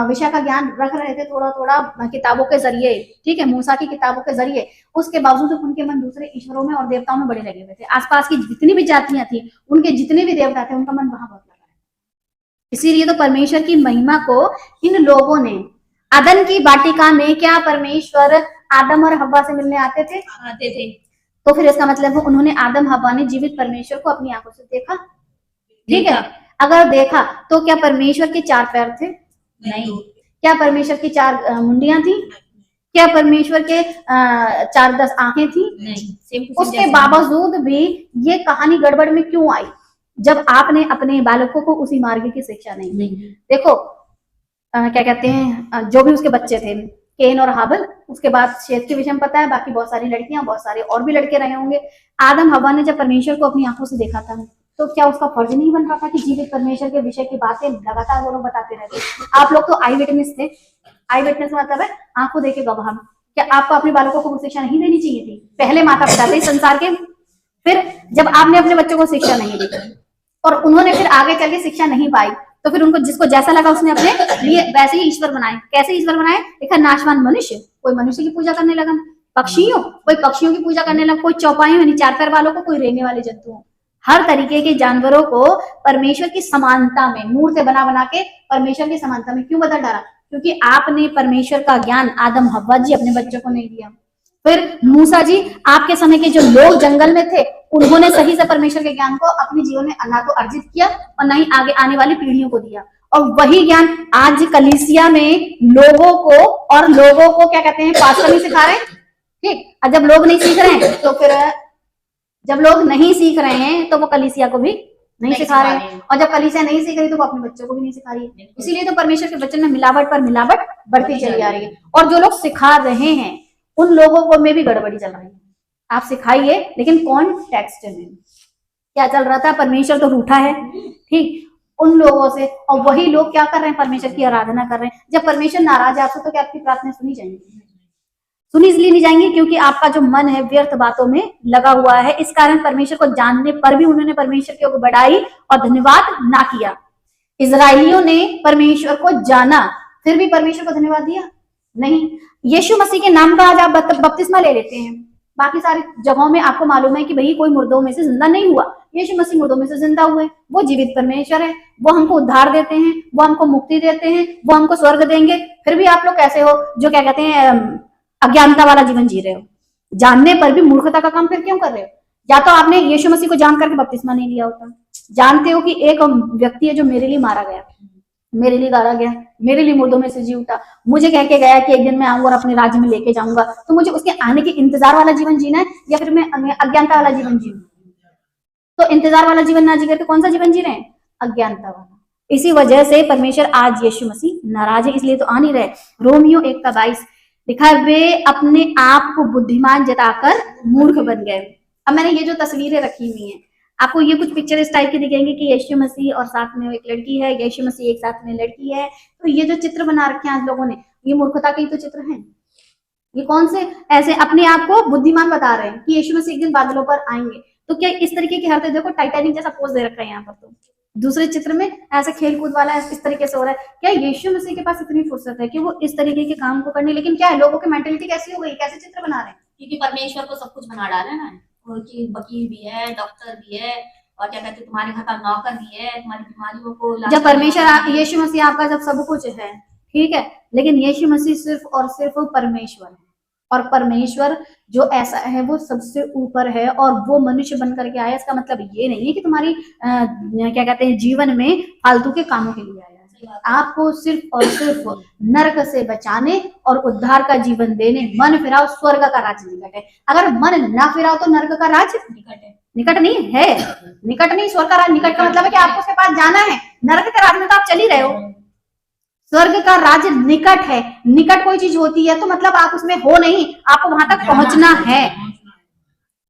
विषय का ज्ञान रख रहे थे थोड़ा थोड़ा किताबों के जरिए, ठीक है, मूसा की किताबों के जरिए, उसके बावजूद उनके मन दूसरे ईश्वरों में और देवताओं में बड़े लगे हुए थे। आसपास की जितनी भी जातियां थी, उनके जितने भी देवता थे, उनका मन वहां बहुत लगा है। इसीलिए तो परमेश्वर की महिमा को इन लोगों ने, अदन की वाटिका में क्या परमेश्वर आदम और हव्वा से मिलने आते थे? तो फिर इसका मतलब उन्होंने, आदम हव्वा ने जीवित परमेश्वर को अपनी आंखों से देखा, ठीक है। अगर देखा तो क्या परमेश्वर के 4 पैर थे? नहीं। क्या परमेश्वर की 4 मुंडियां थी? क्या परमेश्वर के 4-10 आंखें थी? नहीं। उसके बावजूद भी ये कहानी गड़बड़ में क्यों आई? जब आपने अपने बालकों को उसी मार्ग की शिक्षा नहीं दी। देखो क्या कहते हैं, जो भी उसके बच्चे थे, केन और हाबिल, उसके बाद शेत के विषय में पता है, बाकी बहुत सारी लड़कियां, बहुत सारे और भी लड़के रहे होंगे। आदम हव्वा ने जब परमेश्वर को अपनी आंखों से देखा था, तो क्या उसका फर्ज नहीं बन रहा था कि जीवित परमेश्वर के विषय की बातें लगातार वो लोग बताते रहते? आप लोग तो आई विटनेस थे। आई विटनेस मतलब है आंखों देखे गवाह। क्या आपको अपने बालकों को शिक्षा नहीं देनी चाहिए थी? पहले माता पिता थे संसार के, फिर जब आपने अपने बच्चों को शिक्षा नहीं दी और उन्होंने फिर आगे चल के शिक्षा नहीं पाई, तो फिर उनको जिसको जैसा लगा उसने अपने लिए वैसे ही ईश्वर बनाए। कैसे ईश्वर बनाए? देखा, नाशवान मनुष्य, कोई मनुष्य की पूजा करने लगा, कोई पक्षियों की पूजा करने लगा, कोई चौपाइयों यानी 4 पैर वालों को, कोई रेंगने वाले जंतुओं, हर तरीके के जानवरों को परमेश्वर की समानता में मूर्ति बना बना के परमेश्वर की समानता में क्यों बदल डाला? क्योंकि आपने परमेश्वर का ज्ञान आदम हव्वा जी अपने बच्चों को नहीं दिया। फिर मूसा जी, आपके समय के जो लोग जंगल में थे, उन्होंने सही से परमेश्वर के ज्ञान को अपने जीवन में ना तो अर्जित किया और ना ही आगे आने वाली पीढ़ियों को दिया। और वही ज्ञान आज कलीसिया में लोगों को क्या कहते हैं, पास करनी सिखा रहे हैं, ठीक। और जब लोग नहीं सीख रहे हैं तो फिर जब लोग नहीं सीख रहे हैं तो वो कलीसिया को भी नहीं सिखा रहे हैं, और जब कलीसिया नहीं सीख रही तो वो अपने बच्चों को भी नहीं सिखा रही है। इसीलिए तो परमेश्वर के वचन में मिलावट पर मिलावट बढ़ती चली आ रही है, और जो लोग सिखा रहे हैं उन लोगों को में भी गड़बड़ी चल रही है। आप सिखाइए, लेकिन कौन टेक्स्ट में क्या चल रहा था? परमेश्वर तो रूठा है, ठीक, उन लोगों से, और वही लोग क्या कर रहे हैं? परमेश्वर की आराधना कर रहे हैं। जब परमेश्वर नाराज है आपसे, तो क्या आपकी प्रार्थना सुनी जाएंगी? सुनी इसलिए नहीं जाएंगी क्योंकि आपका जो मन है व्यर्थ बातों में लगा हुआ है। इस कारण परमेश्वर को जानने पर भी उन्होंने परमेश्वर की बड़ाई और धन्यवाद ना किया। इजराइलियों ने परमेश्वर को जाना, फिर भी परमेश्वर को धन्यवाद दिया नहीं। यीशु मसीह के नाम का आज आप बपतिस्मा ले लेते हैं, बाकी सारी जगहों में आपको मालूम है कि भाई कोई मुर्दों में से जिंदा नहीं हुआ, यीशु मसीह मुर्दों में से जिंदा हुए। वो जीवित परमेश्वर है, वो हमको उद्धार देते हैं, वो हमको मुक्ति देते हैं, वो हमको स्वर्ग देंगे। फिर भी आप लोग कैसे हो जो क्या कहते हैं अज्ञानता वाला जीवन जी रहे हो? जानने पर भी मूर्खता का काम फिर क्यों कर रहे हो? या तो आपने यीशु मसीह को जान करके बपतिस्मा नहीं लिया होता। जानते हो कि एक व्यक्ति है जो मेरे लिए मारा गया, मेरे लिए गाड़ा गया, मेरे लिए मुर्दों में से जी उठा, मुझे कह के गया कि एक दिन मैं आऊंगा और अपने राज्य में लेके जाऊंगा। तो मुझे उसके आने के इंतजार वाला जीवन जीना है या फिर मैं अज्ञानता वाला जीवन जीऊं? तो इंतजार वाला जीवन ना जी करके कौन सा जीवन जी रहे हैं? अज्ञानता वाला। इसी वजह से परमेश्वर आज यीशु मसीह नाराज है, इसलिए तो आ नहीं रहे। रोमियो 1:22 लिखा है, वे अपने आप को बुद्धिमान जताकर मूर्ख बन गए। अब मैंने ये जो तस्वीरें रखी हुई हैं, आपको ये कुछ पिक्चर इस टाइप की दिखेंगे कि यीशु मसीह और साथ में एक लड़की है, यीशु मसीह एक साथ में लड़की है। तो ये जो चित्र बना रखे हैं आज लोगों ने, ये मूर्खता के ही तो चित्र हैं। ये कौन से ऐसे अपने आप को बुद्धिमान बता रहे हैं कि यीशु मसीह एक दिन बादलों पर आएंगे? तो क्या इस तरीके की हरकत, देखो टाइटैनिक जैसा पोज दे रखा है यहाँ पर, तो दूसरे चित्र में ऐसे खेल कूद वाला इस तरीके से हो रहा है। क्या यीशु मसीह के पास इतनी फुर्सत है कि वो इस तरीके के काम को करने? लेकिन क्या है, लोगों की मेंटेलिटी कैसी हो गई, कैसे चित्र बना रहे हैं? क्योंकि परमेश्वर को सब कुछ बना डाला है ना, कि वकील भी है, डॉक्टर भी है, और क्या कहते हैं तुम्हारे घर का नौकर भी है, तुम्हारी बीमारियों को। जब परमेश्वर यीशु मसीह आपका जब सब कुछ है, ठीक है, लेकिन यीशु मसीह सिर्फ और सिर्फ परमेश्वर है, और परमेश्वर जो ऐसा है वो सबसे ऊपर है, और वो मनुष्य बन करके आया। इसका मतलब ये नहीं है कि तुम्हारी क्या कहते हैं जीवन में फालतू के कामों के लिए आया है। आपको सिर्फ और सिर्फ नरक से बचाने और उद्धार का जीवन देने। मन फिराओ, स्वर्ग का राज निकट है। अगर मन ना फिराओ तो नरक का राज निकट है। निकट नहीं है, निकट नहीं, स्वर्ग का राज निकट का मतलब है कि आपको उसके पास जाना है। नरक के राज में तो आप चल ही रहे हो, स्वर्ग का राज्य निकट है। निकट कोई चीज होती है तो मतलब आप उसमें हो नहीं, आपको वहां तक पहुंचना है।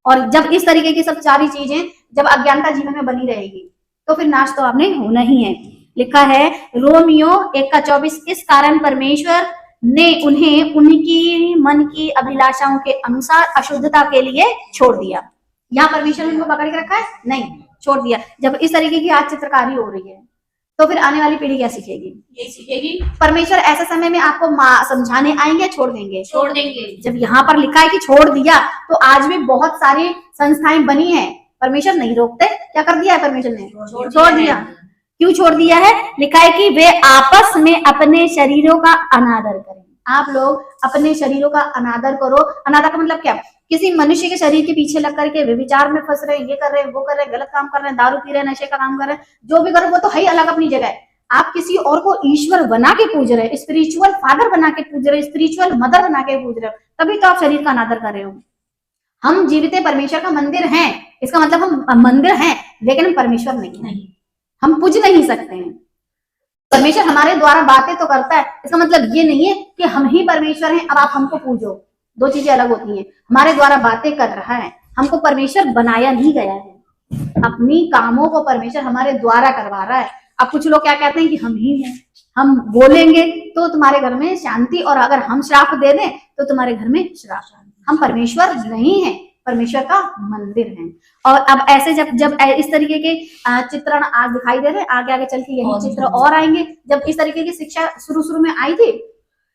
और जब इस तरीके की सब सारी चीजें जब अज्ञानता जीवन में बनी रहेगी तो फिर नाश तो आपने होना ही है। लिखा है रोमियो 1:24, इस कारण परमेश्वर ने उन्हें उनकी मन की अभिलाषाओं के अनुसार अशुद्धता के लिए छोड़ दिया। यहाँ परमेश्वर ने उनको पकड़ के रखा है? नहीं, छोड़ दिया। जब इस तरीके की आज चित्रकारी हो रही है तो फिर आने वाली पीढ़ी क्या सीखेगी? ये सीखेगी। परमेश्वर ऐसे समय में आपको समझाने आएंगे, छोड़ देंगे? छोड़ देंगे। जब यहाँ पर लिखा है कि छोड़ दिया, तो आज भी बहुत सारी संस्थाएं बनी हैं, परमेश्वर नहीं रोकते। क्या कर दिया है परमेश्वर ने? छोड़ दिया। क्यों छोड़ दिया है? लिखा है कि वे आपस में अपने शरीरों का अनादर करें। आप लोग अपने शरीरों का अनादर करो। अनादर का मतलब क्या? किसी मनुष्य के शरीर के पीछे लग करके वे विचार में फंस रहे हैं, ये कर रहे हैं, वो कर रहे हैं, गलत काम कर रहे हैं, दारू पी रहे हैं, नशे का काम कर रहे हैं, जो भी करो वो तो है ही अलग अपनी जगह। आप किसी और को ईश्वर बना के पूज रहे, स्पिरिचुअल फादर बना के पूज रहे, स्पिरिचुअल मदर बना के पूज रहे हो, तभी तो आप शरीर का अनादर कर रहे हो। हम जीवित परमेश्वर का मंदिर हैं, इसका मतलब हम मंदिर हैं, लेकिन हम परमेश्वर नहीं, हम पूज नहीं सकते हैं। परमेश्वर हमारे द्वारा बातें तो करता है, इसका मतलब ये नहीं है कि हम ही परमेश्वर हैं, अब आप हमको पूजो। दो चीजें अलग होती हैं। हमारे द्वारा बातें कर रहा है, हमको परमेश्वर बनाया नहीं गया है, अपनी कामों को परमेश्वर हमारे द्वारा करवा रहा है। अब कुछ लोग क्या कहते हैं कि हम ही हैं, हम बोलेंगे तो तुम्हारे घर में शांति, और अगर हम श्राप दे दें तो तुम्हारे घर में श्राप। हम परमेश्वर नहीं है, परमेश्वर का मंदिर है। और अब ऐसे जब इस तरीके के चित्रण आज दिखाई दे रहे हैं, आगे आगे चल के यही चित्र और आएंगे। जब इस तरीके की शिक्षा शुरू में आई थी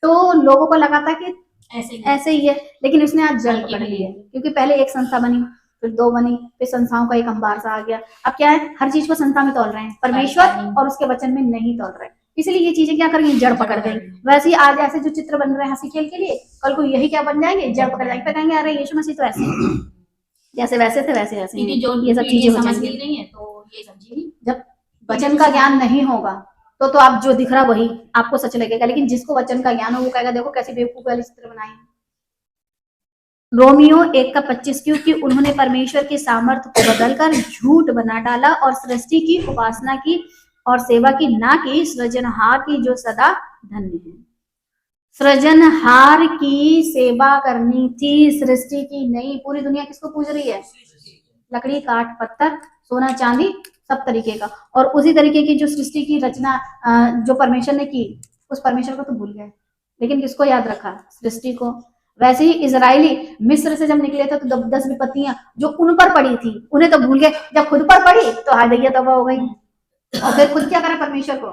तो लोगों को लगा था कि ऐसे ही है, लेकिन उसने आज जड़ पकड़ ली है, क्योंकि पहले एक संस्था बनी, फिर दो बनी, फिर संस्थाओं का एक अंबार सा आ गया। अब क्या है, हर चीज को संस्था में तोल रहे हैं, परमेश्वर और उसके वचन में नहीं तोल रहे हैं। इसलिए ये चीजें क्या करेंगी, जड़ पकड़ गई। वैसे ही आज ऐसे जो चित्र बन रहे हैं हंसी खेल के लिए, कल को यही क्या बन जाएंगे, जड़ पकड़ जाएंगे, कहेंगे अरे यीशु मसीह तो ऐसे जैसे वैसे थे वैसे ऐसे, ये सब चीजें समझती नहीं है तो ये समझेगी। जब वचन का ज्ञान नहीं होगा तो आप जो दिख रहा वही आपको सच लगेगा, लेकिन जिसको वचन का ज्ञान हो वो कहेगा देखो कैसे बेवकूफ वाले चित्र बनाए हैं। रोमियो 1:25, क्योंकि उन्होंने परमेश्वर के सामर्थ्य को बदलकर झूठ बना डाला और सृष्टि की उपासना की और सेवा की, ना कि सृजनहार की जो सदा धन्य है। सृजनहार की सेवा करनी थी, सृष्टि की नहीं। पूरी दुनिया किसको पूज रही है? लकड़ी, काठ, पत्थर, सोना, चांदी, सब तरीके का। और उसी तरीके की जो सृष्टि की रचना जो परमेश्वर ने की, उस परमेश्वर को तो भूल गए, लेकिन किसको याद रखा? सृष्टि को। वैसे ही इजराइली मिस्र से जब निकले थे तो 10 विपत्तियां जो उन पर पड़ी थी उन्हें तो भूल गए, जब खुद पर पड़ी तो हाय दैया तबाह हो गई, और फिर खुद क्या करा, परमेश्वर को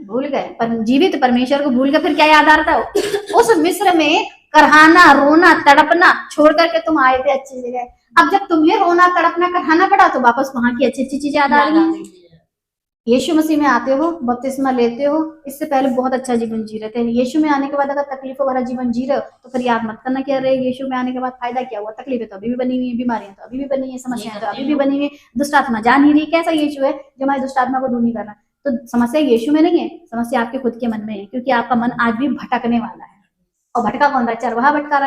भूल गए। पर जीवित परमेश्वर को भूल गए, फिर क्या याद आ रहा था? उस मिस्र में करहाना, रोना, तड़पना छोड़ करके तुम आए थे अच्छी जगह। अब जब तुम्हें रोना, तड़पना, करहाना पड़ा तो वापस वहां की अच्छी अच्छी चीजें याद आ रही हैं। यीशु मसीह में आते हो, बपतिस्मा लेते हो, इससे पहले बहुत अच्छा जीवन जी रहे थे। यीशु में आने के बाद अगर तकलीफों भरा जीवन जी रहे हो तो फिर याद मत करना क्या रहे यीशु में आने के बाद फायदा क्या हुआ। तकलीफें तो अभी भी बनी हुई है, बीमारियां तो अभी भी बनी है, समस्याएं तो अभी भी बनी हुई है, दुष्ट आत्मा जा नहीं रही। कैसा यीशु है जो हमारी दुष्ट आत्मा को दूर नहीं कर रहा? तो समस्या यीशु में नहीं है, समस्या आपके खुद के मन में है, क्योंकि आपका मन आज भी भटकने वाला है। और भटका कौन रहा है? चरवाहा भटका रहा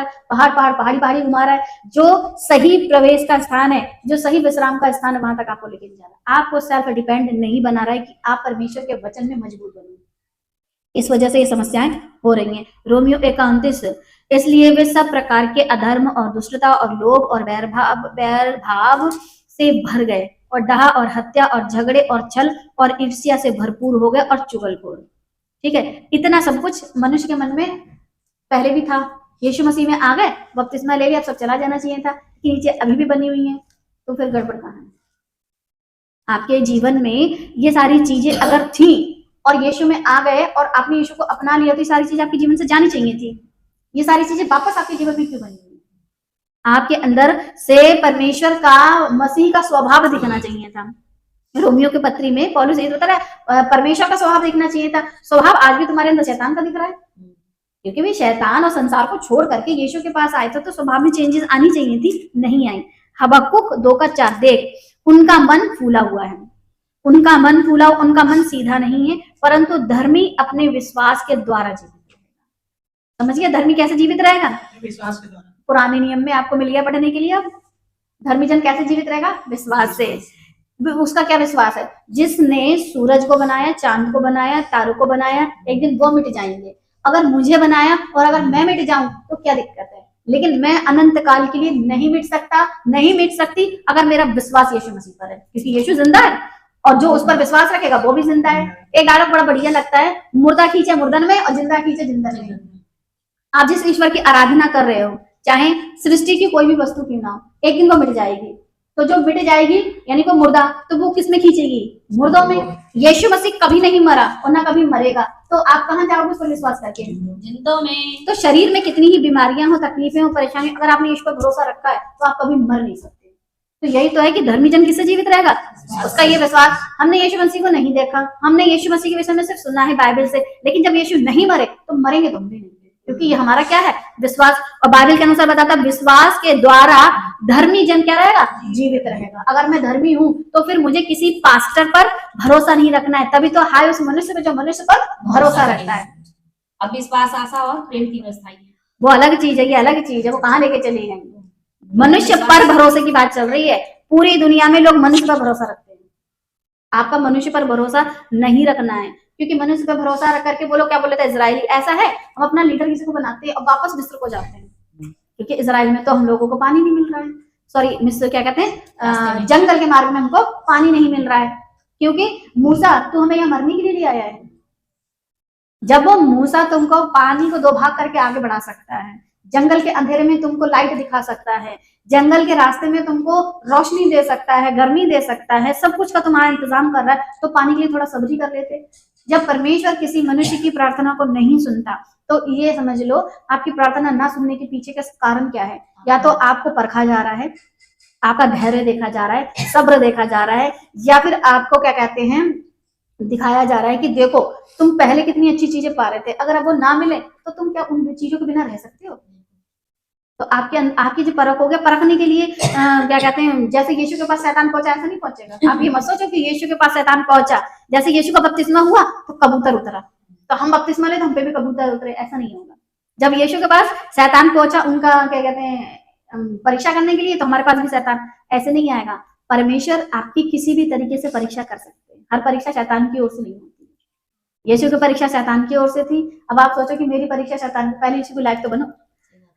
है, पहाड़ी घुमा रहा है। जो सही प्रवेश का स्थान है, जो सही विश्राम का स्थान है, वहां तक आपको लेके जा रहा है। आपको सेल्फ डिपेंड नहीं बना रहा है कि आप परमेश्वर के वचन में मजबूत बनो। इस वजह से ये समस्याएं हो रही हैं। रोमियो 1:29, इसलिए वे सब प्रकार के अधर्म और दुष्टता और लोभ और बैर भाव से भर गए, और डाह और हत्या और झगड़े और छल और ईर्ष्या से भरपूर हो गए और चुगलखोर। ठीक है, इतना सब कुछ मनुष्य के मन में पहले भी था। यीशु मसीह में आ गए, बपतिस्मा ले लिया, अब सब चला जाना चाहिए था, कि नीचे अभी भी बनी हुई है, तो फिर गड़बड़ कहाँ है? आपके जीवन में ये सारी चीजें अगर थी और यीशु में आ गए और आपने यीशु को अपना लिया, तो ये सारी चीजें आपके जीवन से जानी चाहिए थी। ये सारी चीजें वापस आपके जीवन में क्यों बनी हुई? आपके अंदर से परमेश्वर का, मसीह का स्वभाव दिखना चाहिए था। रोमियो के पत्री में पौलुस ये बता रहा है परमेश्वर का स्वभाव दिखना चाहिए था। स्वभाव आज भी तुम्हारे अंदर शैतान का दिख रहा है, क्योंकि भी शैतान और संसार को छोड़ करके यीशु के पास आए थे, तो स्वभाव में चेंजेस आनी चाहिए थी, नहीं आई। हबक्कुक 2:4, देख उनका मन फूला हुआ है, उनका मन फूला, उनका मन सीधा नहीं है, परंतु धर्मी अपने विश्वास के द्वारा जीवित रहेगा। समझ गया? धर्मी कैसे जीवित रहेगा? विश्वास के द्वारा। पुराने नियम में आपको मिल गया पढ़ने के लिए। अब धर्मी जन कैसे जीवित रहेगा? विश्वास से। उसका क्या विश्वास है? जिसने सूरज को बनाया, चांद को बनाया, तारों को बनाया, एक दिन वो मिट जाएंगे। अगर मुझे बनाया और अगर मैं मिट जाऊं तो क्या दिक्कत है? लेकिन मैं अनंत काल के लिए नहीं मिट सकता, नहीं मिट सकती अगर मेरा विश्वास यीशु मसीह पर है, क्योंकि यीशु जिंदा है और जो उस पर विश्वास रखेगा वो भी जिंदा है। एक डायलॉग बड़ा बढ़िया लगता है, मुर्दा खींचे मुर्दन में और जिंदा खींचे जिंदन में। आप जिस ईश्वर की आराधना कर रहे हो, चाहे सृष्टि की कोई भी वस्तु क्यों ना हो, एक दिन वो मिट जाएगी। तो जो मिट जाएगी यानी को मुर्दा, तो वो किस में खींचेगी? मुर्दों में। यीशु मसीह कभी नहीं मरा और ना कभी मरेगा, तो आप कहाँ जाओगे उस पर विश्वास करके? जिंदों में। तो शरीर में कितनी ही बीमारियां हो, तकलीफें हो, परेशानी, अगर आपने यीशु पर भरोसा रखा है तो आप कभी मर नहीं सकते। तो यही तो है कि धर्मी जन किससे जीवित रहेगा? उसका ये विश्वास। हमने यीशु मसीह को नहीं देखा, हमने यीशु मसीह के विषय में सिर्फ सुना है बाइबल से, लेकिन जब यीशु नहीं मरे तो मरेंगे तो हम भी नहीं, क्योंकि ये हमारा क्या है? विश्वास। और बाइबल के अनुसार बताता है विश्वास के द्वारा धर्मी जन क्या रहेगा? जीवित रहेगा। अगर मैं धर्मी हूं तो फिर मुझे किसी पास्टर पर भरोसा नहीं रखना है, तभी तो हाय उस मनुष्य पे जो मनुष्य पर भरोसा रखता है। अब विश्वास, आशा और प्रेम तीनों स्थायी है। वो अलग चीज है, ये अलग चीज है, वो कहाँ लेके चले हैं? मनुष्य पर भरोसे की बात चल रही है। पूरी दुनिया में लोग मनुष्य पर भरोसा रखते हैं, आपका मनुष्य पर भरोसा नहीं रखना है, क्योंकि मनुष्य पर भरोसा रख करके वो लोग क्या बोले थे? इजराइली ऐसा है, हम अपना लीडर किसी को बनाते हैं और वापस मिस्र को जाते हैं, क्योंकि इजराइल में तो हम लोगों को पानी नहीं मिल रहा है, सॉरी मिस्र क्या कहते हैं, जंगल के मार्ग में हमको पानी नहीं मिल रहा है, क्योंकि मूसा तू हमें यहाँ मरने के लिए आया है। जब वो मूसा तुमको पानी को 2 भाग करके आगे बढ़ा सकता है, जंगल के अंधेरे में तुमको लाइट दिखा सकता है, जंगल के रास्ते में तुमको रोशनी दे सकता है, गर्मी दे सकता है, सब कुछ का तुम्हारा इंतजाम कर रहा है, तो पानी के लिए थोड़ा सब्री कर लेते। जब परमेश्वर किसी मनुष्य की प्रार्थना को नहीं सुनता तो ये समझ लो आपकी प्रार्थना ना सुनने के पीछे का कारण क्या है? या तो आपको परखा जा रहा है, आपका धैर्य देखा जा रहा है, सब्र देखा जा रहा है, या फिर आपको क्या कहते हैं, दिखाया जा रहा है कि देखो तुम पहले कितनी अच्छी चीजें पा रहे थे, अगर अब वो ना मिले तो तुम क्या उन चीजों के बिना रह सकते हो? तो आपकी जो परख हो गया, परखने के लिए क्या कहते हैं, जैसे यीशु के पास शैतान पहुंचा ऐसा नहीं पहुंचेगा। आप ये मत सोचो कि यीशु के पास शैतान पहुंचा, जैसे यीशु का बपतिस्मा हुआ तो कबूतर उतरा, तो हम बपतिस्मा ले तो हम पे भी कबूतर उतरे, ऐसा नहीं होगा। जब यीशु के पास शैतान पहुंचा उनका क्या कहते हैं परीक्षा करने के लिए, तो हमारे पास भी शैतान ऐसे नहीं आएगा। परमेश्वर आपकी किसी भी तरीके से परीक्षा कर सकते हैं, हर परीक्षा शैतान की ओर से नहीं होती। यीशु की परीक्षा शैतान की ओर से थी। अब आप सोचो कि मेरी परीक्षा शैतान, पहले यीशु की लाइफ तो बनो।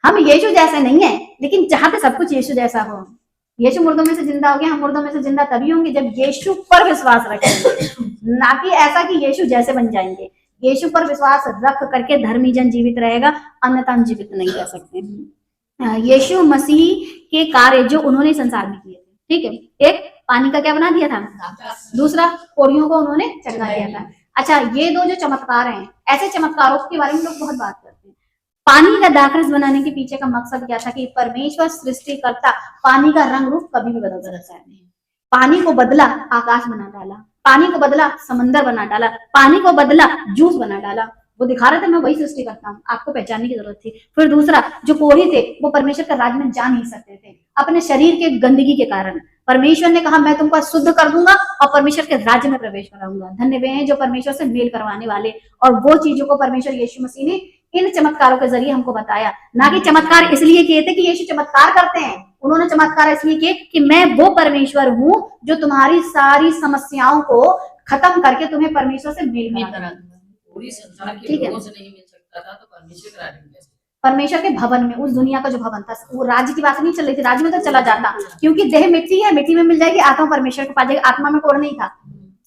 हम यीशु जैसे नहीं है, लेकिन चाहते सब कुछ यीशु जैसा हो। यीशु मुर्दों में से जिंदा हो गया, हम मुर्दों में से जिंदा तभी होंगे जब यीशु पर विश्वास रखेंगे, ना कि ऐसा कि यीशु जैसे बन जाएंगे। यीशु पर विश्वास रख करके धर्मी जन जीवित रहेगा, अन्यथा हम जीवित नहीं रह सकते। यीशु मसीह के कार्य जो उन्होंने संसार में किए थे, ठीक है, एक पानी का क्या बना दिया था, दूसरा कोड़ियों को उन्होंने चढ़ा दिया था। अच्छा, ये 2 जो चमत्कार हैं, ऐसे चमत्कारों के बारे में लोग बहुत बात करते हैं। पानी का दाखरस बनाने के पीछे का मकसद क्या था? कि परमेश्वर सृष्टिकर्ता पानी का रंग रूप कभी भी बदल सकता है। पानी को बदला, आकाश बना डाला, पानी को बदला, समंदर बना डाला, पानी को बदला, जूस बना डाला। वो दिखा रहे थे मैं वही सृष्टि करता हूँ, आपको पहचानने की जरूरत थी। फिर दूसरा, जो कोढ़ी थे वो परमेश्वर के राज्य में जा नहीं सकते थे अपने शरीर के गंदगी के कारण। परमेश्वर ने कहा मैं तुमको शुद्ध कर दूंगा और परमेश्वर के राज्य में प्रवेश कराऊंगा। धन्य वे हैं जो परमेश्वर से मेल करवाने वाले। और वो चीजों को परमेश्वर यीशु मसीह ने इन चमत्कारों के जरिए हमको बताया। ना कि चमत्कार इसलिए किए थे कि यीशु चमत्कार करते हैं, उन्होंने चमत्कार इसलिए किए कि मैं वो परमेश्वर हूँ जो तुम्हारी सारी समस्याओं को खत्म करके तुम्हें परमेश्वर से मेल करा दूंगा। पूरी संसार के लोगों से नहीं मिल सकता था, तो परमेश्वर के राज्य में कैसे? परमेश्वर के भवन में, उस दुनिया का जो भवन था, वो राज्य की बात नहीं चल रही थी, राज्य में तो चला जाता, क्योंकि देह मिट्टी है, मिट्टी में मिल जाएगी, आत्मा परमेश्वर के पास जाएगी। आत्मा में कोढ़ नहीं था,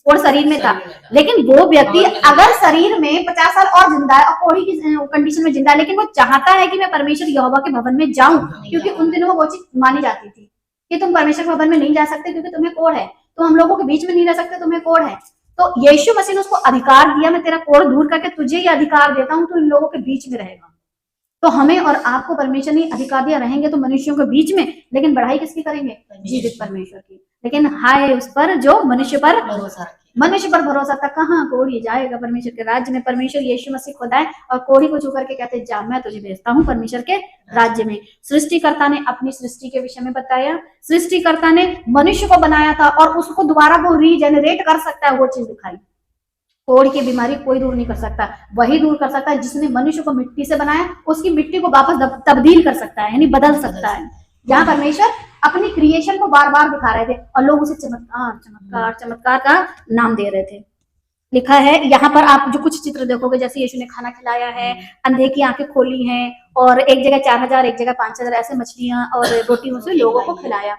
कोढ़ शरीर में था। लेकिन वो व्यक्ति अगर शरीर में 50 साल और जिंदा है और कोढ़ी की कंडीशन में जिंदा है, लेकिन वो चाहता है कि मैं परमेश्वर यहोवा के भवन में जाऊं, क्योंकि उन दिनों वो चीज मानी जाती थी कि तुम परमेश्वर के भवन में नहीं जा सकते क्योंकि तुम्हें कोढ़ है, तो हम लोगों के बीच में नहीं रह सकते, तुम्हें कोढ़ है। तो यीशु मसीह ने उसको अधिकार दिया, मैं तेरा कोढ़ दूर करके तुझे ये अधिकार देता हूं, तू इन लोगों के बीच में रहेगा। तो हमें और आपको परमेश्वर ने अधिकार दिया, रहेंगे तो मनुष्यों के बीच में, लेकिन बढ़ाई किसकी करेंगे? जीवित परमेश्वर की। लेकिन हाय उस पर जो मनुष्य पर भरोसा रखे। मनुष्य पर भरोसा था, कहाँ कोढ़ी जाएगा परमेश्वर के राज्य में। परमेश्वर यीशु मसीह खुद आए और कोढ़ी को छू करके कहते जा मैं तुझे भेजता हूँ परमेश्वर के राज्य में। सृष्टिकर्ता ने अपनी सृष्टि के विषय में बताया, सृष्टिकर्ता ने मनुष्य को बनाया था और उसको दोबारा वो रीजेनरेट कर सकता है, वो चीज दिखाई। कोढ़ की बीमारी कोई दूर नहीं कर सकता, वही दूर कर सकता है जिसने मनुष्य को मिट्टी से बनाया, उसकी मिट्टी को वापस तब्दील कर सकता है, यानी बदल सकता है। जहाँ परमेश्वर अपनी क्रिएशन को बार बार दिखा रहे थे और लोग उसे चमत्कार चमत्कार चमत्कार का नाम दे रहे थे। लिखा है यहाँ पर, आप जो कुछ चित्र देखोगे, जैसे यीशु ने खाना खिलाया है, अंधे की आंखें खोली हैं, और एक जगह 4000 एक जगह 5000 ऐसे मछलियां और रोटियों से लोगों को खिलाया।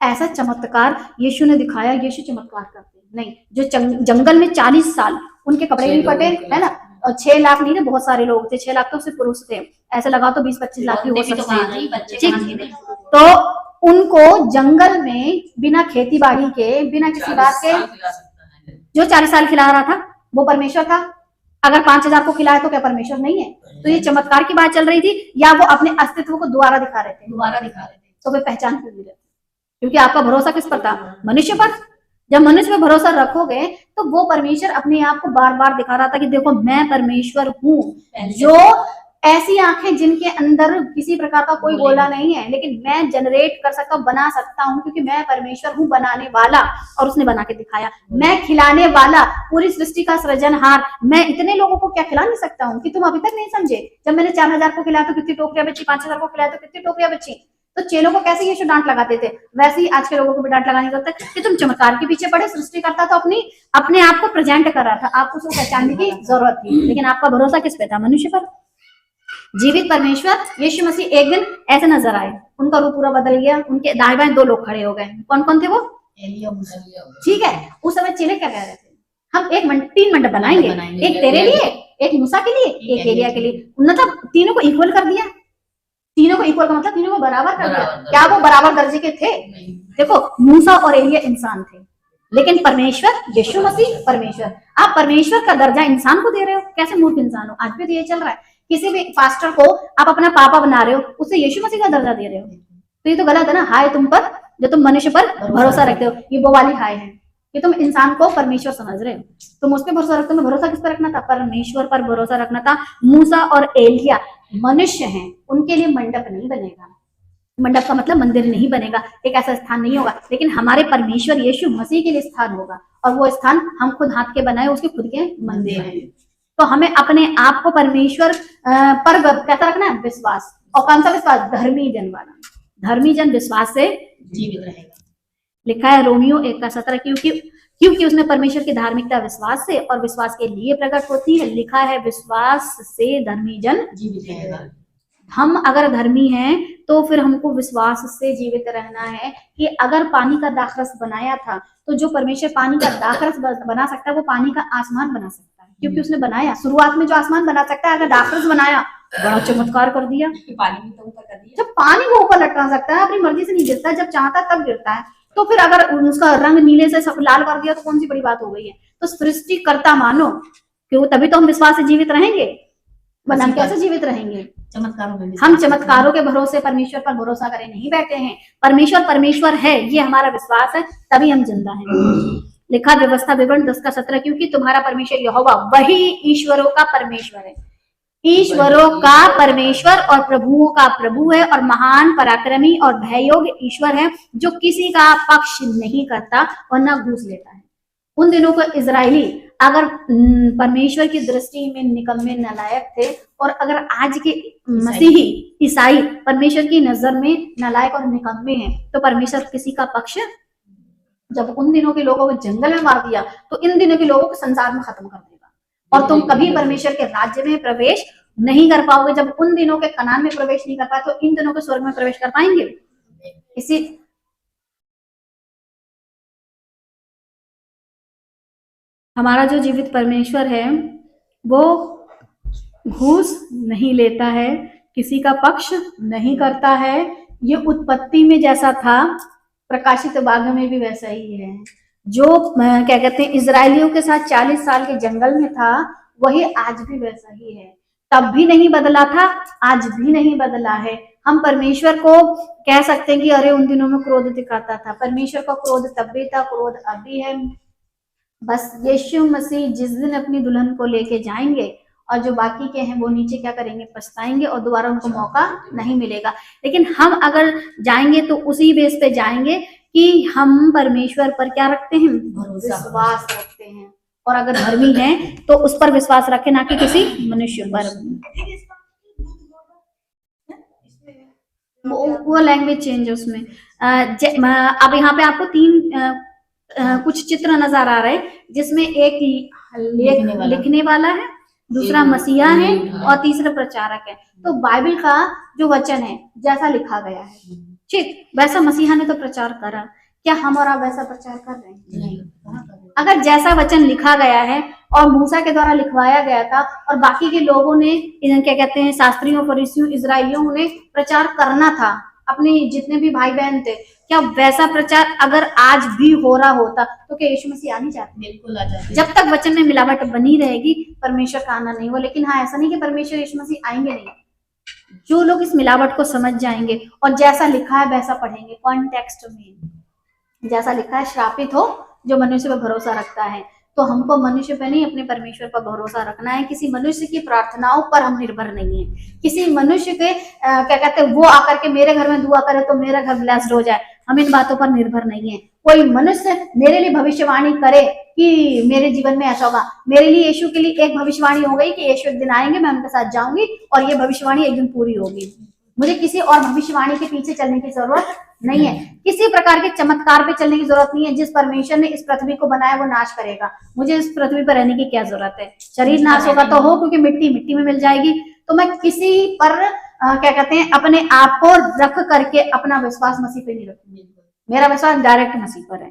ऐसा चमत्कार यीशु ने दिखाया। यीशु चमत्कार करते नहीं, जो जंगल में 40 साल उनके कपड़े नहीं फटे, है ना, और 6 लाख नहीं थे, बहुत सारे लोग थे, 6 लाख तो सिर्फ पुरुष थे, ऐसे लगा तो 20-25 लाख भी हो सकते हैं। तो उनको जंगल में बिना खेती बाड़ी के, बिना किसी बात के, 40 साल खिला सकता है। जो 40 साल खिला रहा था वो परमेश्वर था। अगर 5000 को खिलाए तो क्या परमेश्वर नहीं है? तो ये चमत्कार की बात चल रही थी, या वो अपने अस्तित्व को दोबारा दिखा रहे थे? दोबारा दिखा रहे थे। तो वे पहचान क्यों नहीं रहे? क्योंकि आपका भरोसा किस पर था? मनुष्य पर। जब मनुष्य पर भरोसा रखोगे तो वो परमेश्वर अपने आप को बार बार दिखा रहा था कि देखो मैं परमेश्वर हूँ, जो ऐसी आंखें जिनके अंदर किसी प्रकार का कोई गोला नहीं है, लेकिन मैं जनरेट कर सकता हूँ, बना सकता हूँ, क्योंकि मैं परमेश्वर हूँ बनाने वाला। और उसने बना के दिखाया। मैं खिलाने वाला, पूरी सृष्टि का सृजनहार। मैं इतने लोगों को क्या खिला नहीं सकता हूँ कि तुम अभी तक नहीं समझे? जब मैंने 4000 को खिलाया तो कितनी टोकरियां बची, 5000 को खिलाया तो कितनी टोकरियां बची। तो चेलों को कैसे यीशु डांट लगाते थे, वैसे ही आज के लोगों को भी डांट लगाने का होता है कि तुम चमत्कार के पीछे पड़े। सृष्टि करता तो अपने आप को प्रेजेंट कर रहा था, आपको उसको पहचानने की जरूरत थी, लेकिन आपका भरोसा किस पे था? मनुष्य पर। जीवित परमेश्वर यीशु मसीह एक दिन ऐसे नजर आए, उनका रूप पूरा बदल गया, उनके दाएं बाएं 2 लोग खड़े हो गए। कौन कौन थे वो? एलिया मूसा। ठीक है, उस समय चेले क्या कह रहे थे? हम 3 मंडप बनाएंगे, एक तेरे लिए, एक मूसा के लिए, एक एलिया के लिए। मतलब तीनों को इक्वल कर दिया। तीनों को इक्वल का मतलब तीनों को बराबर कर दिया। क्या वो बराबर दर्जे के थे? देखो, मूसा और एलिया इंसान थे, लेकिन परमेश्वर यीशु मसीह परमेश्वर। आप परमेश्वर का दर्जा इंसान को दे रहे हो, कैसे मूर्ख इंसान हो। आज भी तो ये चल रहा है, किसी भी पास्टर को आप अपना पापा बना रहे हो, उसे यीशु मसीह का दर्जा दे रहे हो, तो ये तो गलत है ना। हाय तुम पर, जो तुम मनुष्य पर भरोसा रखते हो, ये वो वाली हाय है कि तुम इंसान को परमेश्वर समझ रहे हो। तुम उस पर भरोसा रखते हो। भरोसा किस पर रखना था? परमेश्वर पर भरोसा रखना था। मूसा और एलिया मनुष्य हैं, उनके लिए मंडप नहीं बनेगा। मंडप का मतलब मंदिर नहीं बनेगा, एक ऐसा स्थान नहीं होगा, लेकिन हमारे परमेश्वर यीशु मसीह के लिए स्थान होगा। और वो स्थान हम खुद हाथ के बनाए, उसके खुद के मंदिर हैं। तो हमें अपने आप को परमेश्वर पर कैसा रखना है? विश्वास। और कौन सा विश्वास? धर्मी जन वाला। धर्मी जन विश्वास से जीवित रहेगा। लिखा है रोमियो 1:17, क्योंकि उसने परमेश्वर की धार्मिकता विश्वास से और विश्वास के लिए प्रकट होती है। लिखा है विश्वास से धर्मी जन जीवित रहेगा। हम अगर धर्मी हैं तो फिर हमको विश्वास से जीवित रहना है कि अगर पानी का दाखरस बनाया था, तो जो परमेश्वर पानी का दाखरस बना सकता है, वो पानी का आसमान बना सकता है, क्योंकि उसने बनाया। शुरुआत में जो आसमान बना सकता है, अगर दाखरस बनाया, बड़ा चमत्कार कर दिया। पानी भी तो ऊपर कर दिया। जब पानी को ऊपर लटका सकता है, अपनी मर्जी से नहीं गिरता, जब चाहता तब गिरता है, तो फिर अगर उसका रंग नीले से सब लाल कर दिया तो कौन सी बड़ी बात हो गई है। तो सृष्टि करता मानो, क्यों? तभी तो हम विश्वास से जीवित रहेंगे, वरना हम कैसे जीवित रहेंगे? चमत्कारों में हम चमत्कारों के भरोसे परमेश्वर पर भरोसा करे नहीं बैठे हैं। परमेश्वर है, ये हमारा विश्वास है, तभी हम जिंदा हैं। लिखा व्यवस्था विवरण 10:17, क्योंकि तुम्हारा परमेश्वर यहोवा वही ईश्वरों का परमेश्वर है, ईश्वरों का परमेश्वर और प्रभुओं का प्रभु है, और महान पराक्रमी और भययोग्य ईश्वर है, जो किसी का पक्ष नहीं करता और न घूस लेता है। उन दिनों को इजरायली अगर परमेश्वर की दृष्टि में निकम्मे नालायक थे, और अगर आज के मसीही ईसाई परमेश्वर की नजर में नालायक और निकम्मे हैं, तो परमेश्वर किसी का पक्ष, जब उन दिनों के लोगों को जंगल में मार दिया, तो इन दिनों के लोगों को संसार में खत्म कर देगा, और तुम कभी परमेश्वर के राज्य में प्रवेश नहीं कर पाओगे। जब उन दिनों के कनान में प्रवेश नहीं कर पाए, तो इन दिनों के स्वर्ग में प्रवेश कर पाएंगे? इसी हमारा जो जीवित परमेश्वर है वो घूस नहीं लेता है, किसी का पक्ष नहीं करता है। ये उत्पत्ति में जैसा था, प्रकाशित बाग में भी वैसा ही है। जो क्या कहते हैं इजरायलियों के साथ 40 साल के जंगल में था, वही आज भी वैसा ही है। तब भी नहीं बदला था, आज भी नहीं बदला है। हम परमेश्वर को कह सकते हैं कि अरे उन दिनों में क्रोध दिखाता था, परमेश्वर का क्रोध तब भी था, क्रोध अब भी है। बस यीशु मसीह जिस दिन अपनी दुल्हन को लेके जाएंगे, और जो बाकी के हैं वो नीचे क्या करेंगे? पछताएंगे, और दोबारा उनको मौका नहीं मिलेगा। लेकिन हम अगर जाएंगे तो उसी बेस पे जाएंगे कि हम परमेश्वर पर क्या रखते हैं? विश्वास रखते हैं। और अगर धर्मी हैं तो उस पर विश्वास रखें, ना कि किसी मनुष्य पर। वो लैंग्वेज चेंज है उसमें। अब यहाँ पे आपको 3 कुछ चित्र नजर आ रहे हैं, जिसमें एक लिखने वाला है, दूसरा मसीहा है, और तीसरा प्रचारक है। तो बाइबल का जो वचन है जैसा लिखा गया है, ठीक वैसा मसीहा ने तो प्रचार करा। क्या हम और आप वैसा प्रचार कर रहे हैं? नहीं। अगर जैसा वचन लिखा गया है और मूसा के द्वारा लिखवाया गया था, और बाकी के लोगों ने क्या कहते हैं शास्त्रियों, फरीसियों, इजराइलियों ने प्रचार करना था, अपने जितने भी भाई बहन थे, क्या वैसा प्रचार अगर आज भी हो रहा होता तो क्या यीशु मसीह आ नहीं जाते? बिल्कुल आ जाते। जब तक वचन में मिलावट बनी रहेगी परमेश्वर का आना नहीं हो। लेकिन हाँ, ऐसा नहीं कि परमेश्वर यीशु मसीह आएंगे नहीं, जो लोग इस मिलावट को समझ जाएंगे और जैसा लिखा है वैसा पढ़ेंगे, कॉन्टेक्स्ट में जैसा लिखा है, श्रापित हो जो मनुष्य पर भरोसा रखता है। तो हमको मनुष्य पे नहीं, अपने परमेश्वर पर भरोसा रखना है। किसी मनुष्य की प्रार्थनाओं पर हम निर्भर नहीं है। किसी मनुष्य के क्या कहते हैं, वो आकर के मेरे घर में दुआ करे तो मेरा घर ब्लेस्ड हो जाए, हम इन बातों पर निर्भर नहीं है। कोई मनुष्य मेरे लिए भविष्यवाणी करे कि मेरे जीवन में ऐसा होगा, मेरे लिए यीशु के लिए एक भविष्यवाणी हो गई कि यीशु एक दिन आएंगे, मैं उनके साथ जाऊंगी और ये भविष्यवाणी एक दिन पूरी होगी। मुझे किसी और भविष्यवाणी के पीछे चलने की जरूरत नहीं है, किसी प्रकार के चमत्कार पे चलने की जरूरत नहीं है। जिस परमेश्वर ने इस पृथ्वी को बनाया वो नाश करेगा, मुझे इस पृथ्वी पर रहने की क्या जरूरत है? शरीर नाश होगा तो हो, क्योंकि मिट्टी मिट्टी में मिल जाएगी। तो मैं किसी पर क्या कहते हैं, अपने आप को रख करके अपना विश्वास मसीह पे नहीं रखूंगी। मेरा विश्वास डायरेक्ट मसीह पर है,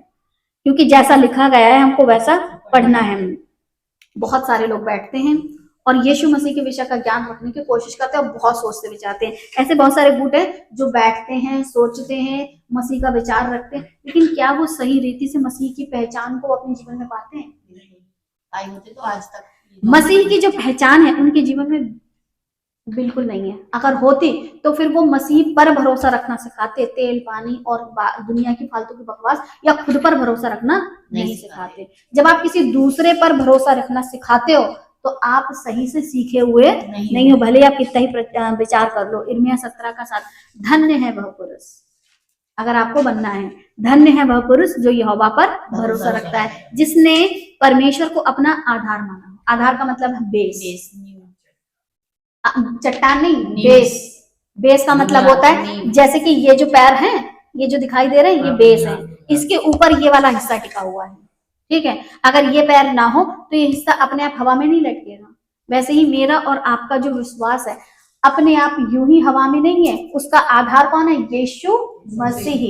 क्योंकि जैसा लिखा गया है हमको वैसा पढ़ना है। बहुत सारे लोग बैठते हैं और यीशु मसीह के विषय का ज्ञान रखने की कोशिश करते हैं और बहुत सोचते विचारते हैं। ऐसे बहुत सारे गुट हैं जो बैठते हैं, सोचते हैं, मसीह का विचार रखते हैं, लेकिन क्या वो सही रीति से मसीह की पहचान को अपने जीवन में पाते हैं? आए होते तो आज तक मसीह की जो पहचान है उनके जीवन में बिल्कुल नहीं है। अगर होती तो फिर वो मसीह पर भरोसा रखना सिखाते, तेल पानी और दुनिया की फालतू की बकवास या खुद पर भरोसा रखना नहीं सिखाते। जब आप किसी दूसरे पर भरोसा रखना सिखाते हो तो आप सही से सीखे हुए नहीं हो, भले आप कितना ही विचार कर लो। यिर्मयाह 17 का 7, धन्य है वह पुरुष, अगर आपको बनना है, धन्य है वह पुरुष जो यहोवा पर भरोसा रखता है, जिसने परमेश्वर को अपना आधार माना। आधार का मतलब है बेस, चट्टान नहीं, बेस। बेस का मतलब होता है जैसे कि ये जो पैर हैं, ये जो दिखाई दे रहे हैं, ये बेस है, इसके ऊपर ये वाला हिस्सा टिका हुआ है, ठीक है। अगर ये पैर ना हो तो ये हिस्सा अपने आप हवा में नहीं लटकेगा। वैसे ही मेरा और आपका जो विश्वास है अपने आप यूं ही हवा में नहीं है, उसका आधार कौन है? यीशु मसीह।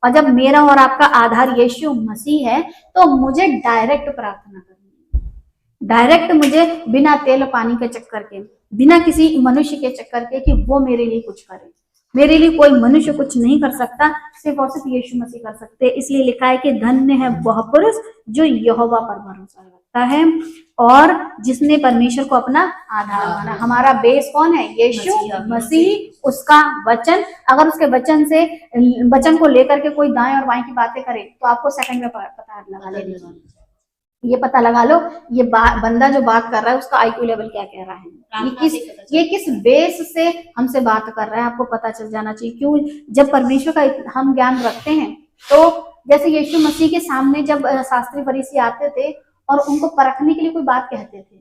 और जब मेरा और आपका आधार यीशु मसीह है तो मुझे डायरेक्ट प्रार्थना करनी है, डायरेक्ट, मुझे बिना तेल पानी के चक्कर के, बिना किसी मनुष्य के चक्कर के कि वो मेरे लिए कुछ करे। मेरे लिए कोई मनुष्य कुछ नहीं कर सकता, सिर्फ और सिर्फ यीशु मसीह कर सकते हैं। इसलिए लिखा है कि धन्य है वह पुरुष जो यहोवा पर भरोसा रखता है और जिसने परमेश्वर को अपना आधार माना। हमारा बेस कौन है? यीशु मसीह, उसका वचन। अगर उसके वचन को लेकर के कोई दाएं और बाएं की बातें करे तो आपको सेकंड में पता लगा लेना, ये पता लगा लो ये बंदा जो बात कर रहा है उसका आईक्यू लेवल क्या कह रहा है, ये किस बेस से हमसे बात कर रहा है, आपको पता चल जाना चाहिए। क्यों? जब परमेश्वर का हम ज्ञान रखते हैं तो जैसे यीशु मसीह के सामने जब शास्त्री फरीसी आते थे और उनको परखने के लिए कोई बात कहते थे,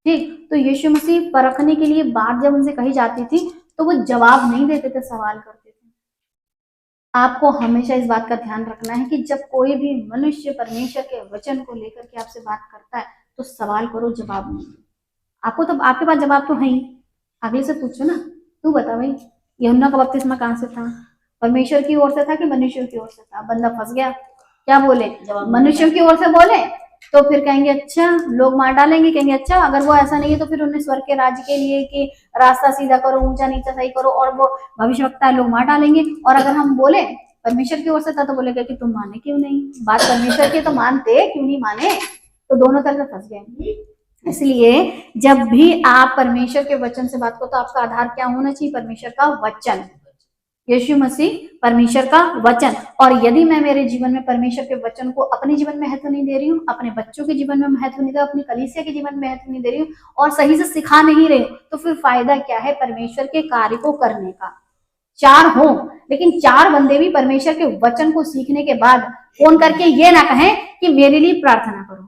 ठीक, तो यीशु मसीह परखने के लिए बात जब उनसे कही जाती थी तो वो जवाब नहीं देते थे, सवाल करते थे। आपको हमेशा इस बात का ध्यान रखना है कि जब कोई भी मनुष्य परमेश्वर के वचन को लेकर के आपसे बात करता है तो सवाल करो, जवाब नहीं। आपको तो, आपके पास जवाब तो है ही, अगले से पूछो ना, तू बता भाई यूहन्ना का बपतिस्मा कहाँ से था? परमेश्वर की ओर से था कि मनुष्यों की ओर से था? बंदा फंस गया, क्या बोले? मनुष्यों की ओर से बोले तो फिर कहेंगे अच्छा, लोग मार डालेंगे, कहेंगे अच्छा अगर वो ऐसा नहीं है तो फिर उन्हें स्वर्ग के राज्य के लिए कि रास्ता सीधा करो, ऊंचा नीचा सही करो, और वो भविष्यवक्ता लोग मार डालेंगे। और अगर हम बोले परमेश्वर की ओर से था तो बोलेगा कि तुम माने क्यों नहीं, बात परमेश्वर की तो मानते, क्यों नहीं माने? तो दोनों तरफ से फंस गए। इसलिए जब भी आप परमेश्वर के वचन से बात करो तो आपका आधार क्या होना चाहिए? परमेश्वर का वचन, यीशु मसीह परमेश्वर का वचन। और यदि मैं मेरे जीवन में परमेश्वर के वचन को अपने जीवन में महत्व नहीं दे रही हूँ, अपने बच्चों के जीवन में महत्व नहीं दे रही हूँ, अपनी कलीसिया के जीवन में महत्व नहीं दे रही हूँ और सही से सिखा नहीं रही हूँ, तो फिर फायदा क्या है परमेश्वर के कार्य को करने का? 4 हो, लेकिन 4 बंदे भी परमेश्वर के वचन को सीखने के बाद फोन करके ये ना कहें कि मेरे लिए प्रार्थना करो।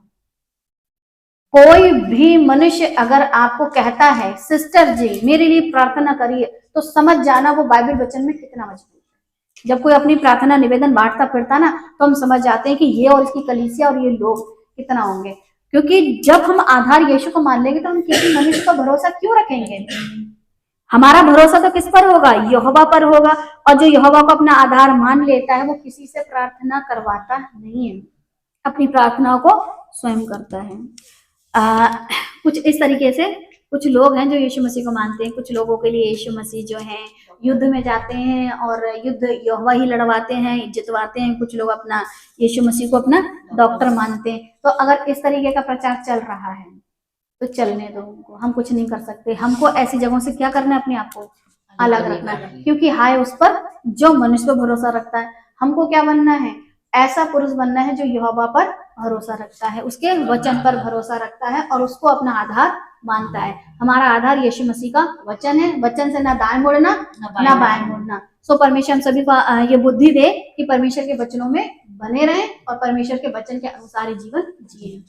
कोई भी मनुष्य अगर आपको कहता है सिस्टर जी मेरे लिए प्रार्थना करिए, तो समझ जाना वो बाइबल वचन में कितना मजबूत है। जब कोई अपनी प्रार्थना निवेदन बांटता फिरता ना तो हम समझ जाते हैं कि ये और इसकी कलीसिया और ये लोग कितना होंगे। क्योंकि जब हम आधार यीशु को मान लेंगे तो हम किसी मनुष्य का भरोसा क्यों रखेंगे? हमारा भरोसा तो किस पर होगा? यहोवा पर होगा। और जो यहोवा को अपना आधार मान लेता है वो किसी से प्रार्थना करवाता नहीं है, अपनी प्रार्थनाओं को स्वयं करता है। कुछ इस तरीके से कुछ लोग हैं जो यीशु मसीह को मानते हैं। कुछ लोगों के लिए यीशु मसीह जो है युद्ध में जाते हैं और युद्ध यहोवा ही लड़वाते हैं, जितवाते हैं। कुछ लोग अपना यीशु मसीह को अपना डॉक्टर मानते हैं। तो अगर इस तरीके का प्रचार चल रहा है तो चलने दो उनको, हम कुछ नहीं कर सकते। हमको ऐसी जगहों से क्या करना है, अपने आप को अलग रखना है, क्योंकि हाय उस पर जो मनुष्य पर भरोसा रखता है। हमको क्या बनना है, ऐसा पुरुष बनना है जो यहोवा पर भरोसा रखता है, उसके वचन पर भरोसा रखता है और उसको अपना आधार मानता है। हमारा आधार यीशु मसीह का वचन है, वचन से ना दाएं मुड़ना ना बाएं मुड़ना। सो परमेश्वर हम सभी को ये बुद्धि दे कि परमेश्वर के वचनों में बने रहें और परमेश्वर के वचन के अनुसार ही जीवन जिए।